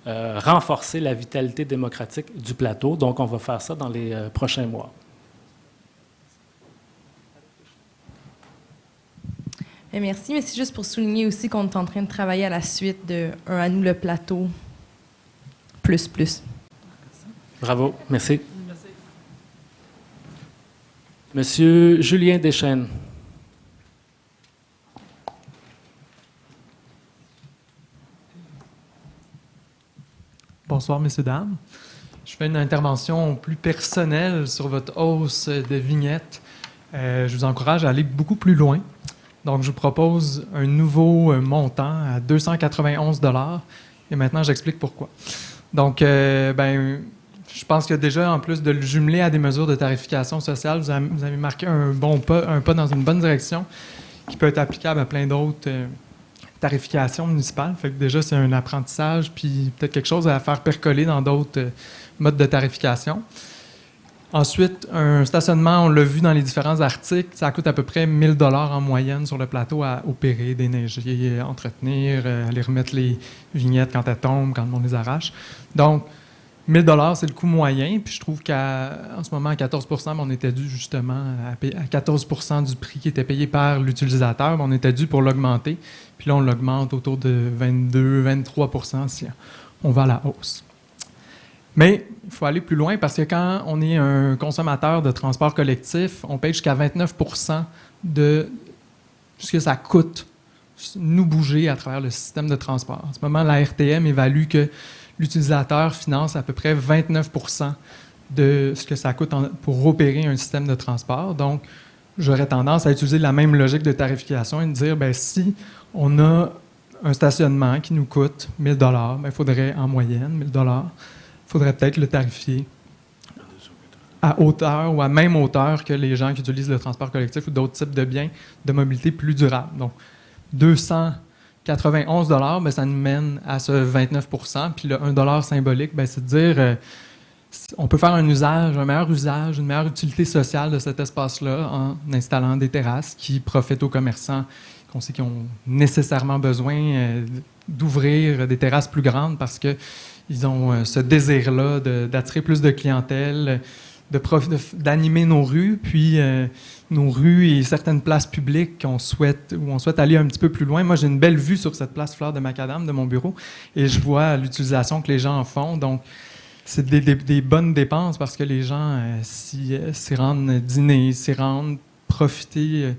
renforcer la vitalité démocratique du plateau. Donc, on va faire ça dans les prochains mois. Merci, mais c'est juste pour souligner aussi qu'on est en train de travailler à la suite de un à nous le plateau plus. Bravo, merci. Monsieur Julien Deschênes. Bonsoir, messieurs, dames. Je fais une intervention plus personnelle sur votre hausse de vignettes. Je vous encourage à aller beaucoup plus loin. Donc, je vous propose un nouveau montant à 291 $. Et maintenant, j'explique pourquoi. Donc, je pense que déjà, en plus de le jumeler à des mesures de tarification sociale, vous avez marqué un pas dans une bonne direction qui peut être applicable à plein d'autres tarifications municipales. Fait que déjà, c'est un apprentissage, puis peut-être quelque chose à faire percoler dans d'autres modes de tarification. Ensuite, un stationnement, on l'a vu dans les différents articles, ça coûte à peu près 1 000 $ en moyenne sur le plateau à opérer, déneiger, entretenir, aller remettre les vignettes quand elles tombent, quand on les arrache. Donc, 1 000 $, c'est le coût moyen. Puis je trouve qu'en ce moment, à 14 %, on était dû justement à 14 % du prix qui était payé par l'utilisateur. On était dû pour l'augmenter. Puis là, on l'augmente autour de 22-23 % si on va à la hausse. Mais il faut aller plus loin parce que quand on est un consommateur de transport collectif, on paye jusqu'à 29 % de ce que ça coûte nous bouger à travers le système de transport. En ce moment, la RTM évalue que l'utilisateur finance à peu près 29 % de ce que ça coûte pour opérer un système de transport. Donc, j'aurais tendance à utiliser la même logique de tarification et de dire, si on a un stationnement qui nous coûte 1 000 $, il faudrait en moyenne 1 000 $, il faudrait peut-être le tarifier à hauteur ou à même hauteur que les gens qui utilisent le transport collectif ou d'autres types de biens de mobilité plus durables. Donc, 291 $, ça nous mène à ce 29 %. Puis le 1 $ symbolique, c'est de dire on peut faire un meilleur usage, une meilleure utilité sociale de cet espace-là en installant des terrasses qui profitent aux commerçants qu'on sait qu'ils ont nécessairement besoin d'ouvrir des terrasses plus grandes parce qu'ils ont ce désir-là d'attirer plus de clientèle, d'animer nos rues, puis nos rues et certaines places publiques où on souhaite aller un petit peu plus loin. Moi, j'ai une belle vue sur cette place Fleur de Macadam de mon bureau et je vois l'utilisation que les gens en font. Donc, c'est des bonnes dépenses parce que les gens s'y rendent dîner, s'y rendent profiter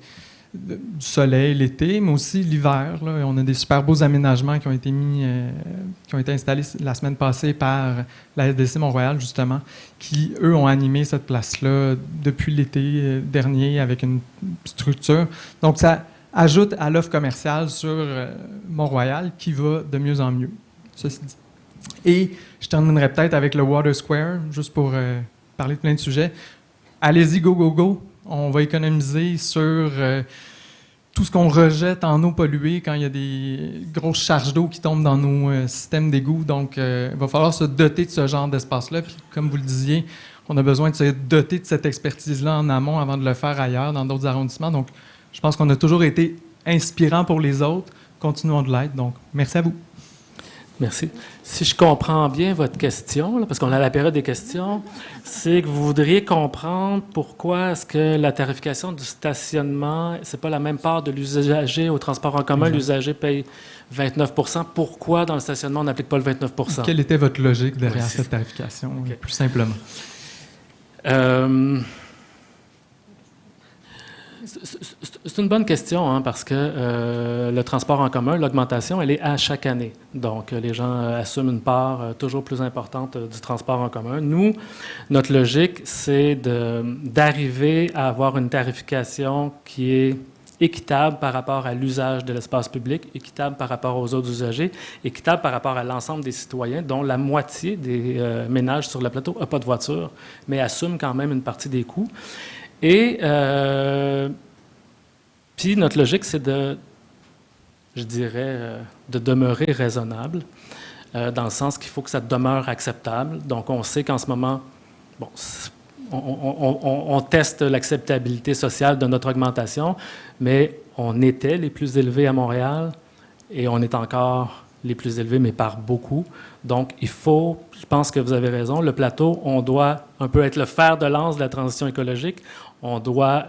du soleil l'été, mais aussi l'hiver. Là. On a des super beaux aménagements qui ont été installés la semaine passée par la SDC Mont-Royal, justement, qui, eux, ont animé cette place-là depuis l'été dernier avec une structure. Donc, ça ajoute à l'offre commerciale sur Mont-Royal qui va de mieux en mieux, ceci dit. Et je terminerai peut-être avec le Water Square, juste pour parler de plein de sujets. Allez-y, go, go, go! On va économiser sur tout ce qu'on rejette en eau polluée quand il y a des grosses charges d'eau qui tombent dans nos systèmes d'égouts. Donc, il va falloir se doter de ce genre d'espace-là. Puis, comme vous le disiez, on a besoin de se doter de cette expertise-là en amont avant de le faire ailleurs, dans d'autres arrondissements. Donc, je pense qu'on a toujours été inspirant pour les autres. Continuons de l'être. Donc, merci à vous. Merci. Si je comprends bien votre question, là, parce qu'on a la période des questions, c'est que vous voudriez comprendre pourquoi est-ce que la tarification du stationnement, c'est pas la même part de l'usager au transport en commun, l'usager paye 29 %. Pourquoi dans le stationnement, on n'applique pas le 29 %? Quelle était votre logique derrière cette tarification, plus simplement? C'est une bonne question, hein, parce que le transport en commun, l'augmentation, elle est à chaque année. Donc, les gens assument une part toujours plus importante du transport en commun. Nous, notre logique, c'est d'arriver à avoir une tarification qui est équitable par rapport à l'usage de l'espace public, équitable par rapport aux autres usagers, équitable par rapport à l'ensemble des citoyens, dont la moitié des ménages sur le plateau n'a pas de voiture, mais assument quand même une partie des coûts. Et puis notre logique, c'est je dirais, de demeurer raisonnable, dans le sens qu'il faut que ça demeure acceptable. Donc on sait qu'en ce moment, bon, on teste l'acceptabilité sociale de notre augmentation, mais on était les plus élevés à Montréal et on est encore les plus élevés, mais par beaucoup. Donc, il faut, je pense que vous avez raison, le plateau, on doit un peu être le fer de lance de la transition écologique. On doit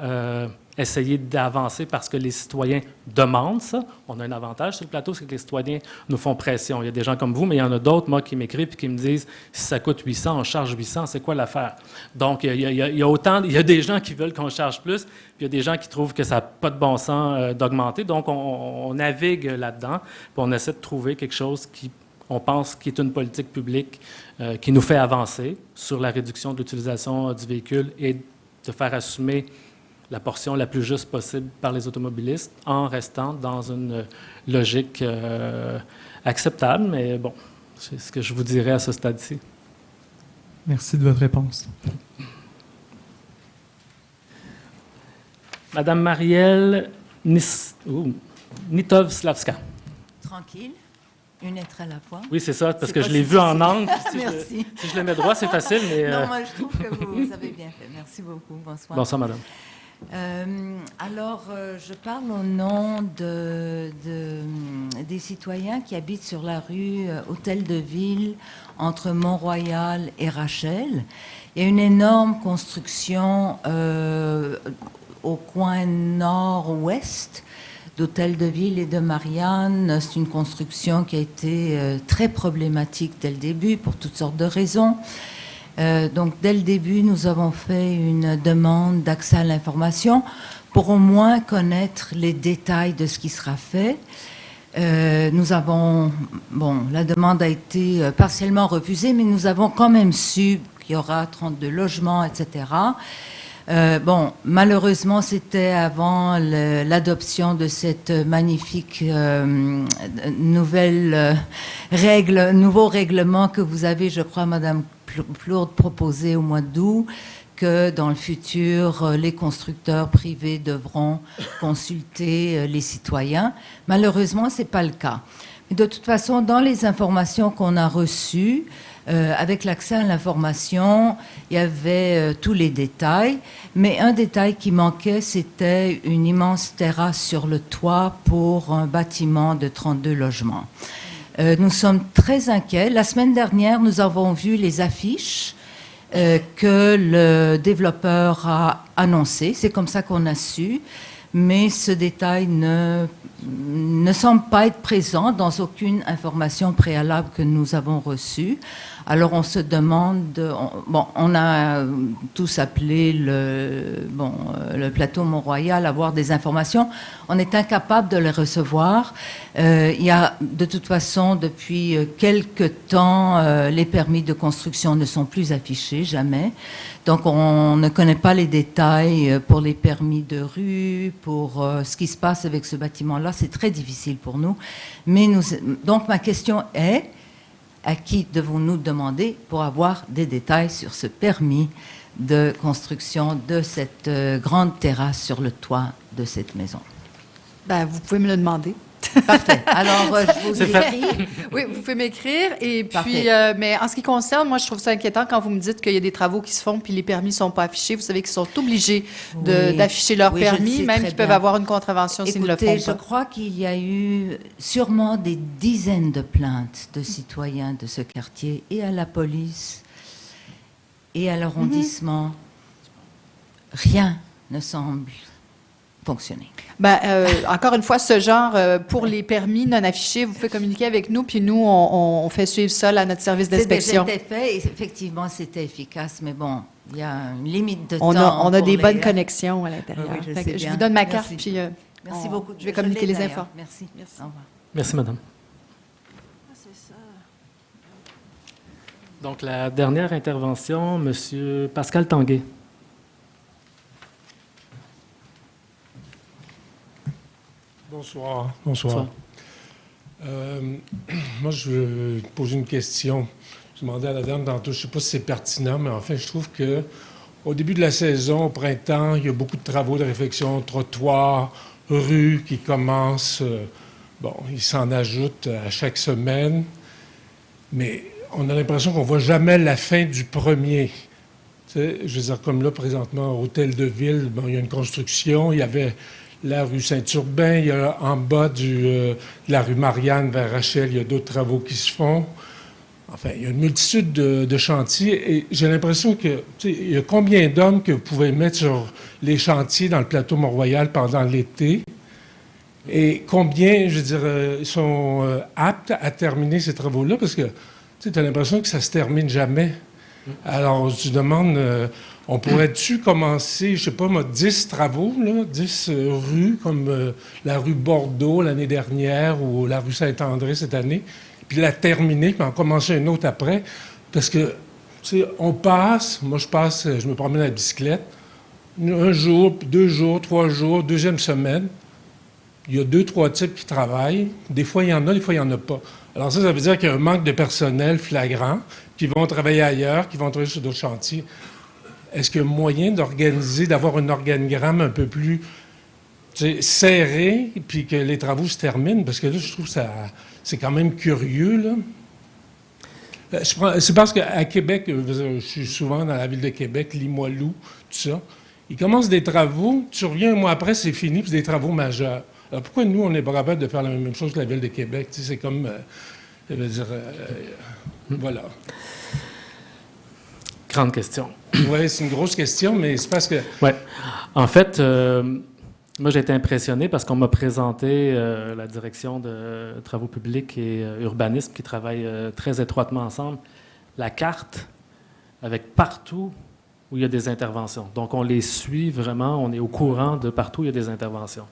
essayer d'avancer parce que les citoyens demandent ça. On a un avantage sur le plateau, c'est que les citoyens nous font pression. Il y a des gens comme vous, mais il y en a d'autres, moi, qui m'écrivent et qui me disent « Si ça coûte 800, on charge 800, c'est quoi l'affaire? » Donc, il y a des gens qui veulent qu'on charge plus, puis il y a des gens qui trouvent que ça n'a pas de bon sens d'augmenter. Donc, on navigue là-dedans, puis on essaie de trouver quelque chose on pense qui est une politique publique qui nous fait avancer sur la réduction de l'utilisation du véhicule et de faire assumer la portion la plus juste possible par les automobilistes en restant dans une logique acceptable. Mais bon, c'est ce que je vous dirais à ce stade-ci. Merci de votre réponse. Madame Marielle Nitovslavska. Tranquille. Une lettre à la fois. Oui, c'est ça, parce que je l'ai vu en angle. Merci. Si je le mets droit, c'est facile, mais... Non, moi, je trouve que vous avez bien fait. Merci beaucoup. Bonsoir. Bonsoir, madame. Alors, je parle au nom des citoyens qui habitent sur la rue Hôtel de Ville, entre Mont-Royal et Rachel. Il y a une énorme construction au coin nord-ouest d'Hôtel de Ville et de Marianne. C'est une construction qui a été très problématique dès le début pour toutes sortes de raisons. Donc, dès le début, nous avons fait une demande d'accès à l'information pour au moins connaître les détails de ce qui sera fait. La demande a été partiellement refusée, mais nous avons quand même su qu'il y aura 32 logements, etc. Malheureusement, c'était avant l'adoption de cette magnifique nouveau règlement que vous avez, je crois, Madame Plourde, proposé au mois d'août, que dans le futur, les constructeurs privés devront consulter les citoyens. Malheureusement, ce n'est pas le cas. De toute façon, dans les informations qu'on a reçues, avec l'accès à l'information, il y avait tous les détails, mais un détail qui manquait, c'était une immense terrasse sur le toit pour un bâtiment de 32 logements. Nous sommes très inquiets. La semaine dernière, nous avons vu les affiches que le développeur a annoncées. C'est comme ça qu'on a su, mais ce détail ne semble pas être présent dans aucune information préalable que nous avons reçue. Alors on se demande, on a tous appelé le plateau Mont-Royal à avoir des informations. On est incapable de les recevoir. Il y a de toute façon depuis quelque temps, les permis de construction ne sont plus affichés, jamais. Donc on ne connaît pas les détails pour les permis de rue, pour ce qui se passe avec ce bâtiment-là. C'est très difficile pour nous. Donc ma question est, à qui devons-nous demander pour avoir des détails sur ce permis de construction de cette grande terrasse sur le toit de cette maison? Vous pouvez me le demander. Parfait. Alors, je vous écris. Oui, vous pouvez m'écrire. Et puis, Parfait. mais en ce qui concerne, moi, je trouve ça inquiétant quand vous me dites qu'il y a des travaux qui se font puis les permis ne sont pas affichés. Vous savez qu'ils sont obligés d'afficher leurs permis, même qu'ils peuvent avoir une contravention s'ils ne le font pas. Je crois qu'il y a eu sûrement des dizaines de plaintes de citoyens de ce quartier et à la police et à l'arrondissement. Rien ne semble fonctionner. Encore une fois, ce genre, pour les permis non affichés, vous pouvez communiquer avec nous, puis nous, on fait suivre ça à notre service d'inspection. C'était fait, et effectivement, c'était efficace, mais bon, Il y a une limite de On temps. a pour des les- bonnes connexions à l'intérieur. Oui, je Fait sais que je bien. vous donne ma carte, Merci. puis Merci beaucoup. je vais communiquer l'ai les d'ailleurs. infos. Merci. Au revoir. Merci, madame. Donc, la dernière intervention, Monsieur Pascal Tanguay. Bonsoir. Bonsoir. Moi, je veux poser une question. Je demandais à la dame tantôt, je ne sais pas si c'est pertinent, mais en fait, je trouve que au début de la saison, au printemps, il y a beaucoup de travaux de réfection, trottoirs, rues qui commencent. Bon, ils s'en ajoutent à chaque semaine, mais on a l'impression qu'on ne voit jamais la fin du premier. Tu sais, je veux dire, comme là, présentement, au Hôtel de Ville, bon, il y a une construction, il y avait la rue Saint-Urbain, il y a en bas de la rue Marianne vers Rachel, il y a d'autres travaux qui se font. Enfin, il y a une multitude de chantiers et j'ai l'impression que, tu sais, il y a combien d'hommes que vous pouvez mettre sur les chantiers dans le plateau Mont-Royal pendant l'été et combien, je veux dire, sont aptes à terminer ces travaux-là parce que, tu as l'impression que ça se termine jamais. Alors, je demande, on pourrait-tu commencer, je sais pas moi, 10 travaux, là, 10 rues, comme la rue Bordeaux l'année dernière ou la rue Saint-André cette année, puis la terminer, puis en commencer une autre après? Parce que, tu sais, on passe, moi je passe, je me promène à la bicyclette, un jour, puis 2 jours, 3 jours, deuxième semaine, il y a 2, 3 types qui travaillent. Des fois, il y en a, des fois, il n'y en a pas. Alors ça veut dire qu'il y a un manque de personnel flagrant, qui vont travailler ailleurs, qui vont travailler sur d'autres chantiers. Est-ce qu'il y a moyen d'organiser, d'avoir un organigramme un peu plus serré, puis que les travaux se terminent? Parce que là, je trouve que c'est quand même curieux, là. C'est parce qu'à Québec, je suis souvent dans la ville de Québec, Limoilou, tout ça. Ils commencent des travaux, tu reviens un mois après, c'est fini, puis c'est des travaux majeurs. Alors pourquoi nous, on n'est pas capable de faire la même chose que la ville de Québec? Tu sais, c'est comme... je veux dire, voilà. Grande question. Oui, c'est une grosse question, mais c'est parce que... Oui. En fait, moi, j'ai été impressionné parce qu'on m'a présenté la direction de travaux publics et urbanisme qui travaillent très étroitement ensemble, la carte avec partout où il y a des interventions. Donc, on les suit vraiment, on est au courant de partout où il y a des interventions.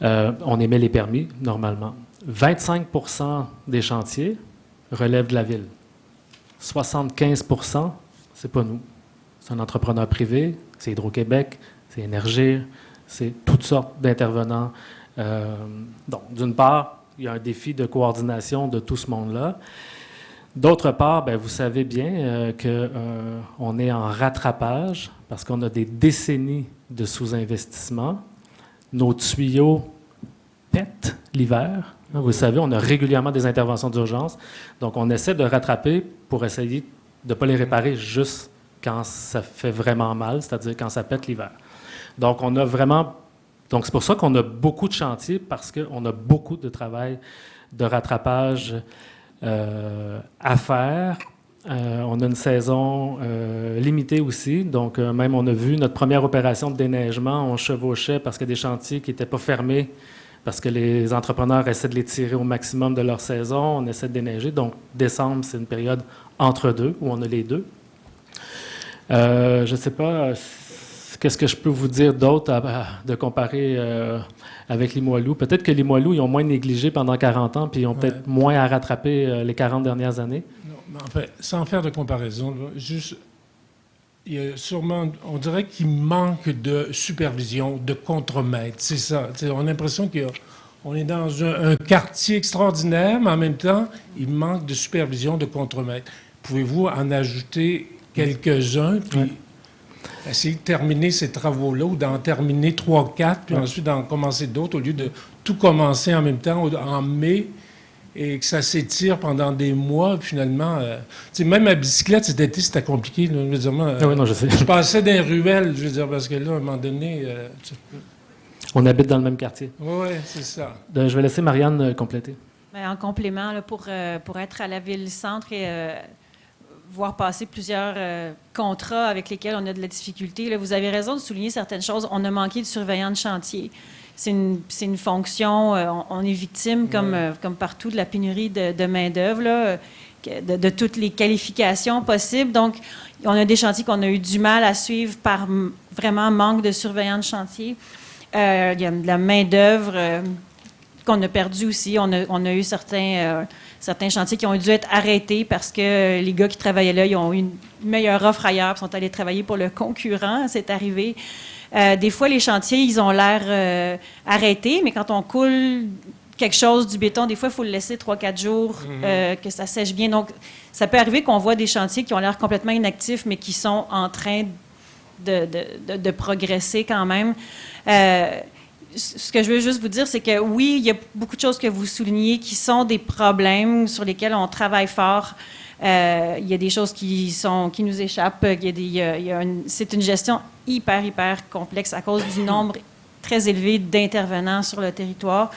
On émet les permis, normalement. 25 des chantiers relèvent de la ville. 75 c'est pas nous. C'est un entrepreneur privé, c'est Hydro-Québec, c'est Énergir, c'est toutes sortes d'intervenants. Donc, d'une part, il y a un défi de coordination de tout ce monde-là. D'autre part, bien, vous savez bien qu'on est en rattrapage parce qu'on a des décennies de sous-investissement. Nos tuyaux pètent l'hiver. Vous savez, on a régulièrement des interventions d'urgence. Donc, on essaie de rattraper pour essayer de ne pas les réparer juste quand ça fait vraiment mal, c'est-à-dire quand ça pète l'hiver. Donc, on a vraiment... Donc, c'est pour ça qu'on a beaucoup de chantiers parce qu'on a beaucoup de travail de rattrapage à faire. On a une saison limitée aussi. Donc, même on a vu notre première opération de déneigement, on chevauchait parce qu'il y a des chantiers qui n'étaient pas fermés parce que les entrepreneurs essaient de les tirer au maximum de leur saison. On essaie de déneiger. Donc, décembre, c'est une période entre deux, où on a les deux. Je ne sais pas, qu'est-ce que je peux vous dire d'autre de comparer avec Limoilou? Peut-être que Limoilou, ils ont moins négligé pendant 40 ans, puis ils ont peut-être moins à rattraper les 40 dernières années. Non, mais en fait, sans faire de comparaison, là, juste, il y a sûrement, on dirait qu'il manque de supervision, de contremaître. C'est ça. On a l'impression qu'on est dans un quartier extraordinaire, mais en même temps, il manque de supervision, de contremaître. Pouvez-vous en ajouter quelques-uns, puis essayer de terminer ces travaux-là, ou d'en terminer 3, 4, puis ensuite d'en commencer d'autres, au lieu de tout commencer en même temps en mai, et que ça s'étire pendant des mois, finalement... même à bicyclette, cet été, c'était compliqué. Là, je veux dire, moi, oui, non, je sais. Je passais dans les ruelles, je veux dire, parce que là, à un moment donné... On habite dans le même quartier. Oui, c'est ça. Je vais laisser Marianne compléter. Bien, en complément, là, pour être à la ville-centre et voir passer plusieurs contrats avec lesquels on a de la difficulté, là, vous avez raison de souligner certaines choses. On a manqué de surveillants de chantier. C'est une fonction, on est victime, comme partout, de la pénurie de main-d'œuvre. de toutes les qualifications possibles. Donc, on a des chantiers qu'on a eu du mal à suivre par vraiment manque de surveillants de chantier. Il y a de la main-d'œuvre qu'on a perdue aussi. On a eu certains chantiers qui ont dû être arrêtés parce que les gars qui travaillaient là, ils ont eu une meilleure offre ailleurs, ils sont allés travailler pour le concurrent. C'est arrivé. Des fois, les chantiers, ils ont l'air arrêtés, mais quand on coule quelque chose du béton, des fois, il faut le laisser 3-4 jours que ça sèche bien. Donc, ça peut arriver qu'on voit des chantiers qui ont l'air complètement inactifs, mais qui sont en train de progresser quand même. Ce que je veux juste vous dire, c'est que oui, il y a beaucoup de choses que vous soulignez qui sont des problèmes sur lesquels on travaille fort. Il y a des choses qui nous échappent. C'est une gestion hyper complexe à cause du nombre très élevé d'intervenants sur le territoire.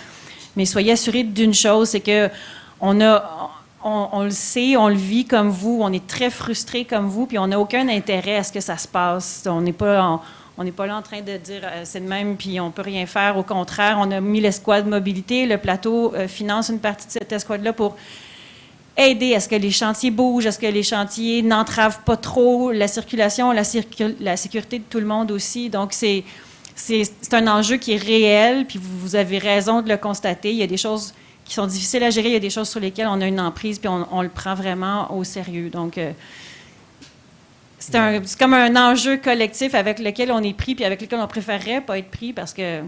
Mais soyez assurés d'une chose, c'est que on le sait, on le vit comme vous, on est très frustrés comme vous, puis on n'a aucun intérêt à ce que ça se passe. On n'est pas là en train de dire c'est de même, puis on peut rien faire. Au contraire, on a mis l'escouade mobilité. Le plateau finance une partie de cette escouade-là pour aider à ce que les chantiers bougent, à ce que les chantiers n'entravent pas trop la circulation, la sécurité de tout le monde aussi. Donc, c'est un enjeu qui est réel, puis vous avez raison de le constater. Il y a des choses qui sont difficiles à gérer, il y a des choses sur lesquelles on a une emprise, puis on le prend vraiment au sérieux. Donc, c'est comme un enjeu collectif avec lequel on est pris, puis avec lequel on préférerait pas être pris, parce que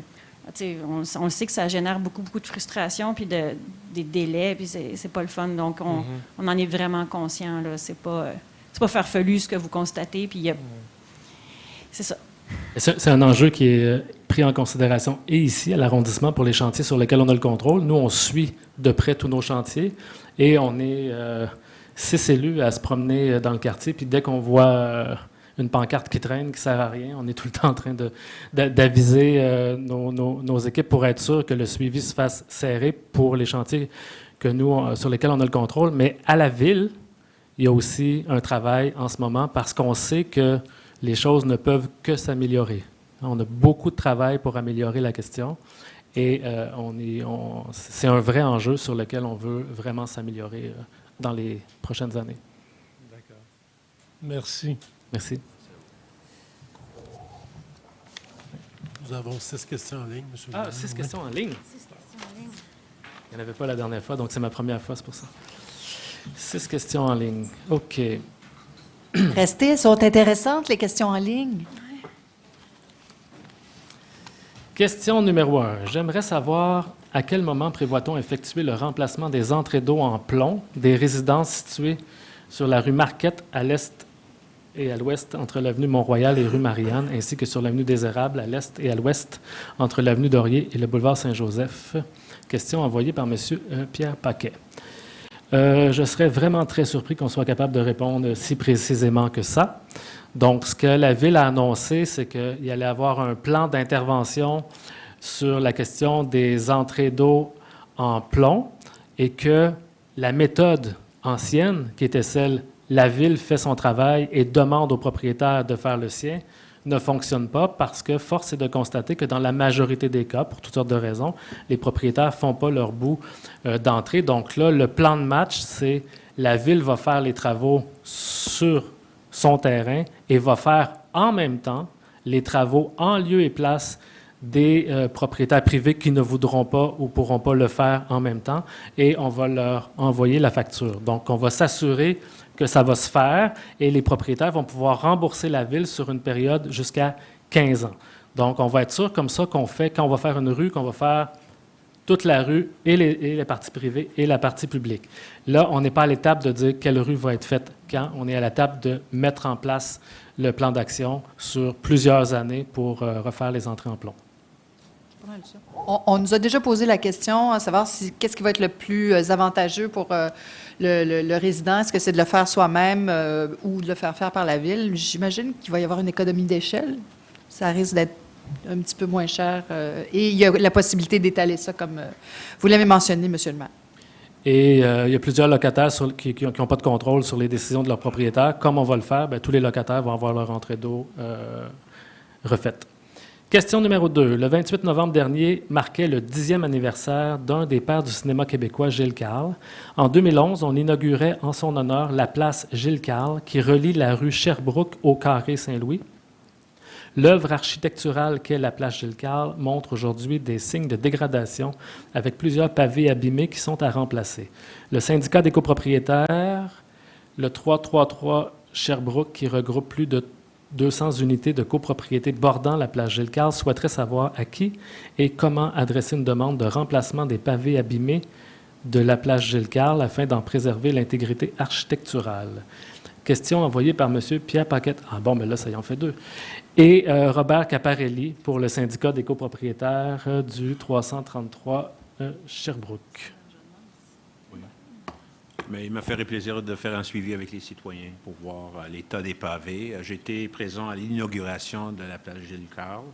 on sait que ça génère beaucoup de frustration, puis des délais, puis c'est pas le fun. Donc, on en est vraiment conscient. C'est pas farfelu ce que vous constatez, puis c'est ça. C'est un enjeu qui est pris en considération et ici, à l'arrondissement, pour les chantiers sur lesquels on a le contrôle. Nous, on suit de près tous nos chantiers et on est 6 élus à se promener dans le quartier. Puis dès qu'on voit une pancarte qui traîne, qui ne sert à rien, on est tout le temps en train d'aviser nos équipes pour être sûr que le suivi se fasse serré pour les chantiers sur lesquels on a le contrôle. Mais à la ville, il y a aussi un travail en ce moment parce qu'on sait que les choses ne peuvent que s'améliorer. On a beaucoup de travail pour améliorer la question et c'est un vrai enjeu sur lequel on veut vraiment s'améliorer dans les prochaines années. D'accord. Merci. Merci. Nous avons 6 questions en ligne, M. le maire. 6 questions en ligne? Il n'y en avait pas la dernière fois, donc c'est ma première fois, c'est pour ça. 6 questions en ligne. OK. Restez, elles sont intéressantes, les questions en ligne. Question numéro 1. J'aimerais savoir à quel moment prévoit-on effectuer le remplacement des entrées d'eau en plomb des résidences situées sur la rue Marquette à l'est et à l'ouest entre l'avenue Mont-Royal et rue Marianne, ainsi que sur l'avenue des Érables à l'est et à l'ouest entre l'avenue Laurier et le boulevard Saint-Joseph. Question envoyée par M. Pierre Paquet. Je serais vraiment très surpris qu'on soit capable de répondre si précisément que ça. Donc, ce que la Ville a annoncé, c'est qu'il allait avoir un plan d'intervention sur la question des entrées d'eau en plomb et que la méthode ancienne, qui était celle la Ville fait son travail et demande aux propriétaires de faire le sien, ne fonctionne pas parce que force est de constater que dans la majorité des cas, pour toutes sortes de raisons, les propriétaires ne font pas leur bout d'entrée. Donc là, le plan de match, c'est la Ville va faire les travaux sur son terrain et va faire en même temps les travaux en lieu et place des propriétaires privés qui ne voudront pas ou pourront pas le faire en même temps et on va leur envoyer la facture. Donc, on va s'assurer que ça va se faire et les propriétaires vont pouvoir rembourser la Ville sur une période jusqu'à 15 ans. Donc, on va être sûr comme ça qu'on fait, quand on va faire une rue, qu'on va faire toute la rue et les parties privées et la partie publique. Là, on n'est pas à l'étape de dire quelle rue va être faite quand. On est à l'étape de mettre en place le plan d'action sur plusieurs années pour refaire les entrées en plomb. On nous a déjà posé la question à savoir qu'est-ce qui va être le plus avantageux pour le résident. Est-ce que c'est de le faire soi-même ou de le faire faire par la Ville? J'imagine qu'il va y avoir une économie d'échelle. Ça risque d'être un petit peu moins cher. Et il y a la possibilité d'étaler ça, comme vous l'avez mentionné, M. le maire. Et il y a plusieurs locataires qui n'ont pas de contrôle sur les décisions de leurs propriétaires. Comme on va le faire, bien, tous les locataires vont avoir leur entrée d'eau refaite. Question numéro 2. Le 28 novembre dernier marquait le 10e anniversaire d'un des pères du cinéma québécois, Gilles Carle. En 2011, on inaugurait en son honneur la place Gilles Carle, qui relie la rue Sherbrooke au carré Saint-Louis. L'œuvre architecturale qu'est la place Gilles Carle montre aujourd'hui des signes de dégradation avec plusieurs pavés abîmés qui sont à remplacer. Le syndicat des copropriétaires, le 333 Sherbrooke, qui regroupe plus de 200 unités de copropriété bordant la place Gilles Carle, souhaiterait savoir à qui et comment adresser une demande de remplacement des pavés abîmés de la place Gilles Carle afin d'en préserver l'intégrité architecturale. Question envoyée par M. Pierre Paquette. Ah bon, mais là, ça y en fait 2. Et Robert Caparelli pour le syndicat des copropriétaires du 333 Sherbrooke. Oui. Mais il m'a fait plaisir de faire un suivi avec les citoyens pour voir l'état des pavés. J'étais présent à l'inauguration de la place Gilles Carle.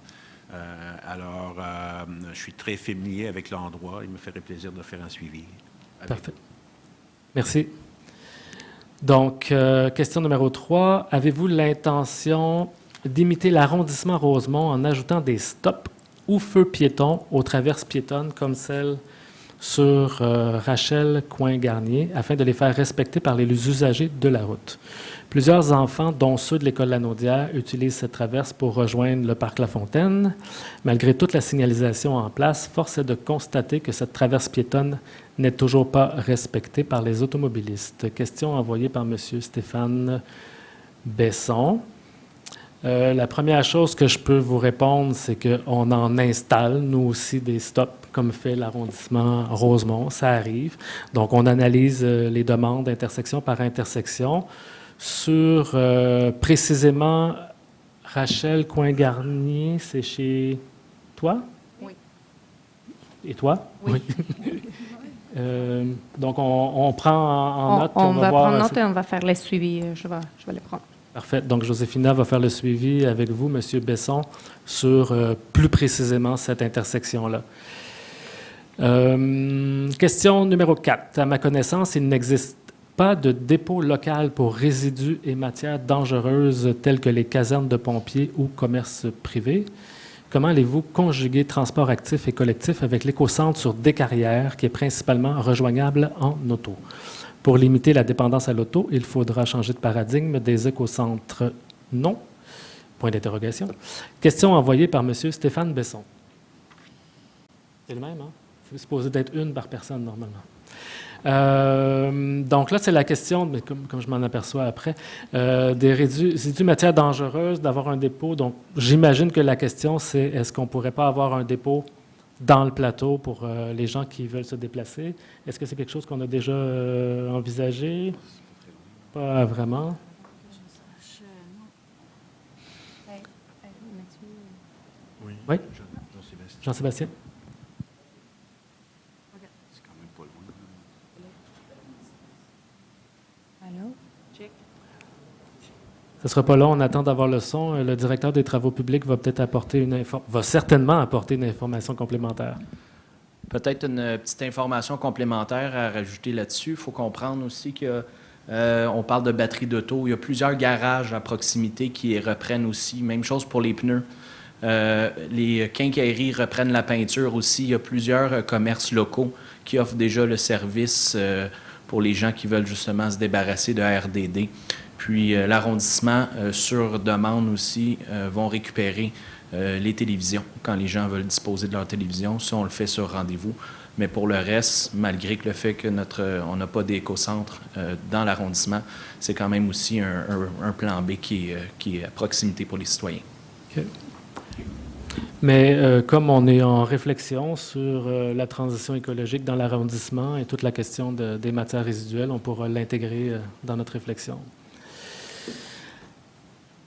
Alors, je suis très familier avec l'endroit. Il me ferait plaisir de faire un suivi. Parfait. Merci. Donc, question numéro 3. Avez-vous l'intention d'imiter l'arrondissement Rosemont en ajoutant des stops ou feux piétons aux traverses piétonnes comme celle sur Rachel Coin-Garnier afin de les faire respecter par les usagers de la route? Plusieurs enfants, dont ceux de l'école Lanaudière, utilisent cette traverse pour rejoindre le parc La Fontaine. Malgré toute la signalisation en place, force est de constater que cette traverse piétonne n'est toujours pas respectée par les automobilistes. Question envoyée par M. Stéphane Besson. La première chose que je peux vous répondre, c'est qu'on en installe, nous aussi, des stops, comme fait l'arrondissement Rosemont. Ça arrive. Donc, on analyse les demandes d'intersection par intersection. Sur précisément Rachel Coin-Garnier, c'est chez toi? Oui. Et toi? Oui. Donc, on prend en note. On va voir, prendre note et on va faire le suivi. Je vais les prendre. Parfait. Donc, Joséphina va faire le suivi avec vous, M. Besson, sur plus précisément cette intersection-là. Question numéro 4. À ma connaissance, il n'existe pas de dépôt local pour résidus et matières dangereuses telles que les casernes de pompiers ou commerces privés. Comment allez-vous conjuguer transport actif et collectif avec l'écocentre sur Descarrières, qui est principalement rejoignable en auto? Pour limiter la dépendance à l'auto, il faudra changer de paradigme des écocentres. Non? Point d'interrogation. Question envoyée par M. Stéphane Besson. C'est le même, hein? C'est supposé d'être une par personne, normalement. Donc là, c'est la question, mais comme je m'en aperçois après, des résidus matières dangereuses, d'avoir un dépôt. Donc, j'imagine que la question, c'est est-ce qu'on ne pourrait pas avoir un dépôt dans le plateau pour les gens qui veulent se déplacer? Est-ce que c'est quelque chose qu'on a déjà envisagé? Pas vraiment. Oui? Jean-Sébastien? Ce ne sera pas long, on attend d'avoir le son. Le directeur des travaux publics va peut-être va certainement apporter une information complémentaire. Peut-être une petite information complémentaire à rajouter là-dessus. Il faut comprendre aussi qu'on parle de batterie d'auto. Il y a plusieurs garages à proximité qui reprennent aussi. Même chose pour les pneus. Les quincailleries reprennent la peinture aussi. Il y a plusieurs commerces locaux qui offrent déjà le service pour les gens qui veulent justement se débarrasser de RDD. Puis l'arrondissement, sur demande aussi, vont récupérer les télévisions quand les gens veulent disposer de leur télévision. Ça, on le fait sur rendez-vous. Mais pour le reste, malgré que le fait que on n'a pas d'éco-centre dans l'arrondissement, c'est quand même aussi un plan B qui est à proximité pour les citoyens. Okay. Mais comme on est en réflexion sur la transition écologique dans l'arrondissement et toute la question des matières résiduelles, on pourra l'intégrer dans notre réflexion.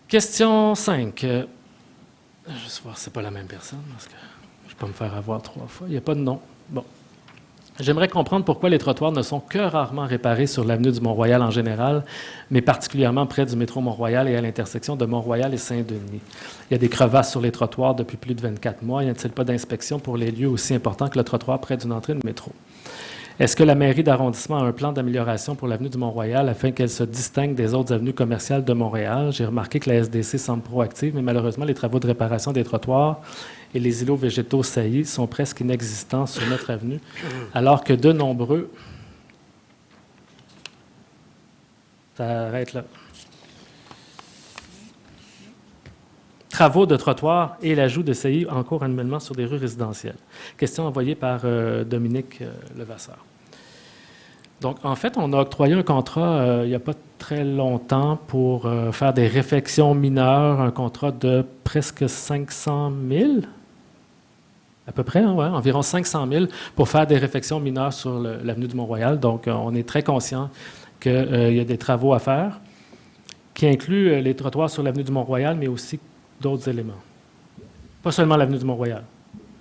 Question 5. Juste voir si ce n'est pas la même personne, parce que je ne vais pas me faire avoir 3 fois. Il n'y a pas de nom. Bon. J'aimerais comprendre pourquoi les trottoirs ne sont que rarement réparés sur l'avenue du Mont-Royal en général, mais particulièrement près du métro Mont-Royal et à l'intersection de Mont-Royal et Saint-Denis. Il y a des crevasses sur les trottoirs depuis plus de 24 mois. Y a-t-il pas d'inspection pour les lieux aussi importants que le trottoir près d'une entrée de métro? Est-ce que la mairie d'arrondissement a un plan d'amélioration pour l'avenue du Mont-Royal afin qu'elle se distingue des autres avenues commerciales de Montréal? J'ai remarqué que la SDC semble proactive, mais malheureusement, les travaux de réparation des trottoirs et les îlots végétaux saillis sont presque inexistants sur notre avenue, alors que de nombreux... Ça arrête là. Travaux de trottoirs et l'ajout de saillies en cours annuellement sur des rues résidentielles. Question envoyée par Dominique Levasseur. Donc, en fait, on a octroyé un contrat il n'y a pas très longtemps pour faire des réfections mineures, un contrat de presque 500 000, à peu près, hein, ouais, environ 500 000 pour faire des réfections mineures sur l'avenue du Mont-Royal. Donc, on est très conscient qu'il y a des travaux à faire qui incluent les trottoirs sur l'avenue du Mont-Royal, mais aussi d'autres éléments. Pas seulement l'avenue du Mont-Royal.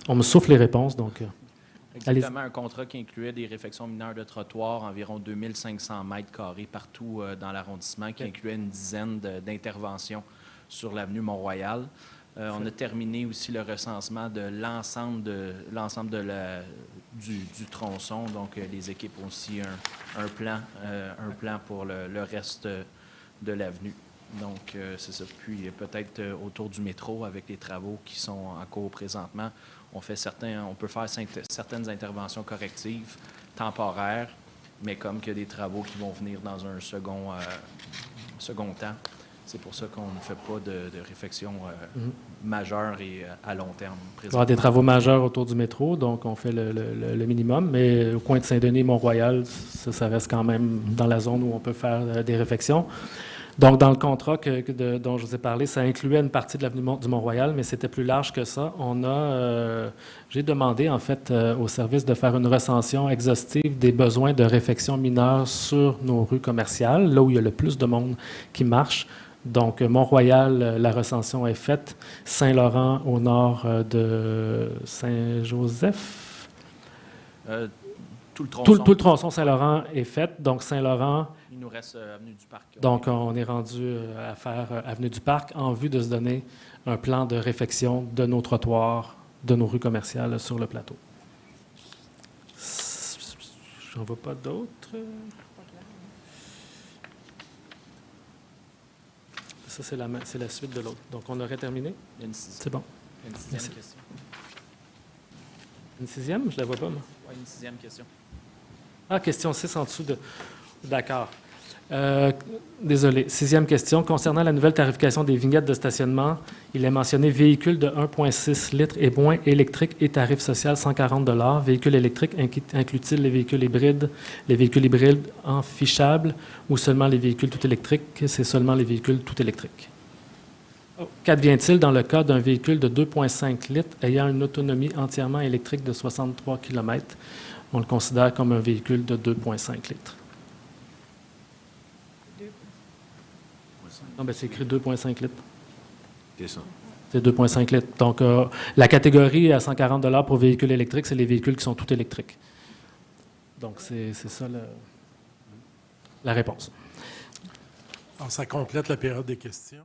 On me souffle les réponses, donc... Exactement, un contrat qui incluait des réfections mineures de trottoirs, environ 2500 mètres carrés partout dans l'arrondissement, qui incluait une dizaine d'interventions sur l'avenue Mont-Royal. On a terminé aussi le recensement de l'ensemble du tronçon, donc les équipes ont aussi un plan pour le reste de l'avenue. Donc, c'est ça. Puis, peut-être autour du métro, avec les travaux qui sont en cours présentement, on peut faire certaines interventions correctives temporaires, mais comme qu'il y a des travaux qui vont venir dans un second temps, c'est pour ça qu'on ne fait pas de réflexion majeure et à long terme. Il va y avoir des travaux majeurs autour du métro, donc on fait le minimum, mais au coin de Saint-Denis, Mont-Royal, ça reste quand même dans la zone où on peut faire des réfections. Donc, dans le contrat dont je vous ai parlé, ça incluait une partie de l'avenue du Mont-Royal, mais c'était plus large que ça. J'ai demandé, en fait, au service de faire une recension exhaustive des besoins de réfection mineure sur nos rues commerciales, là où il y a le plus de monde qui marche. Donc, Mont-Royal, la recension est faite. Saint-Laurent, au nord de Saint-Joseph. Tout le tronçon. Tout le tronçon Saint-Laurent est fait. Donc, Saint-Laurent... Il nous reste Avenue du Parc. Donc, on est rendu à faire Avenue du Parc en vue de se donner un plan de réfection de nos trottoirs, de nos rues commerciales sur le plateau. J'en vois pas d'autres. Ça, c'est la suite de l'autre. Donc, on aurait terminé? C'est bon. Une sixième question. Une sixième? Je ne la vois pas, moi. Oui, une sixième question. Ah, question 6 en dessous de... D'accord. Désolé. Sixième question. Concernant la nouvelle tarification des vignettes de stationnement, il est mentionné véhicule de 1,6 litres et moins électrique et tarif social 140 $. Véhicule électrique inclut-il les véhicules hybrides en fichable ou seulement les véhicules tout électriques? C'est seulement les véhicules tout électriques. Qu'advient-il dans le cas d'un véhicule de 2,5 litres ayant une autonomie entièrement électrique de 63 km? On le considère comme un véhicule de 2,5 litres. Non, ben c'est écrit 2,5 litres. C'est ça. C'est 2,5 litres. Donc, la catégorie à 140 $ pour véhicules électriques, c'est les véhicules qui sont tout électriques. Donc, c'est ça la réponse. Alors, ça complète la période des questions.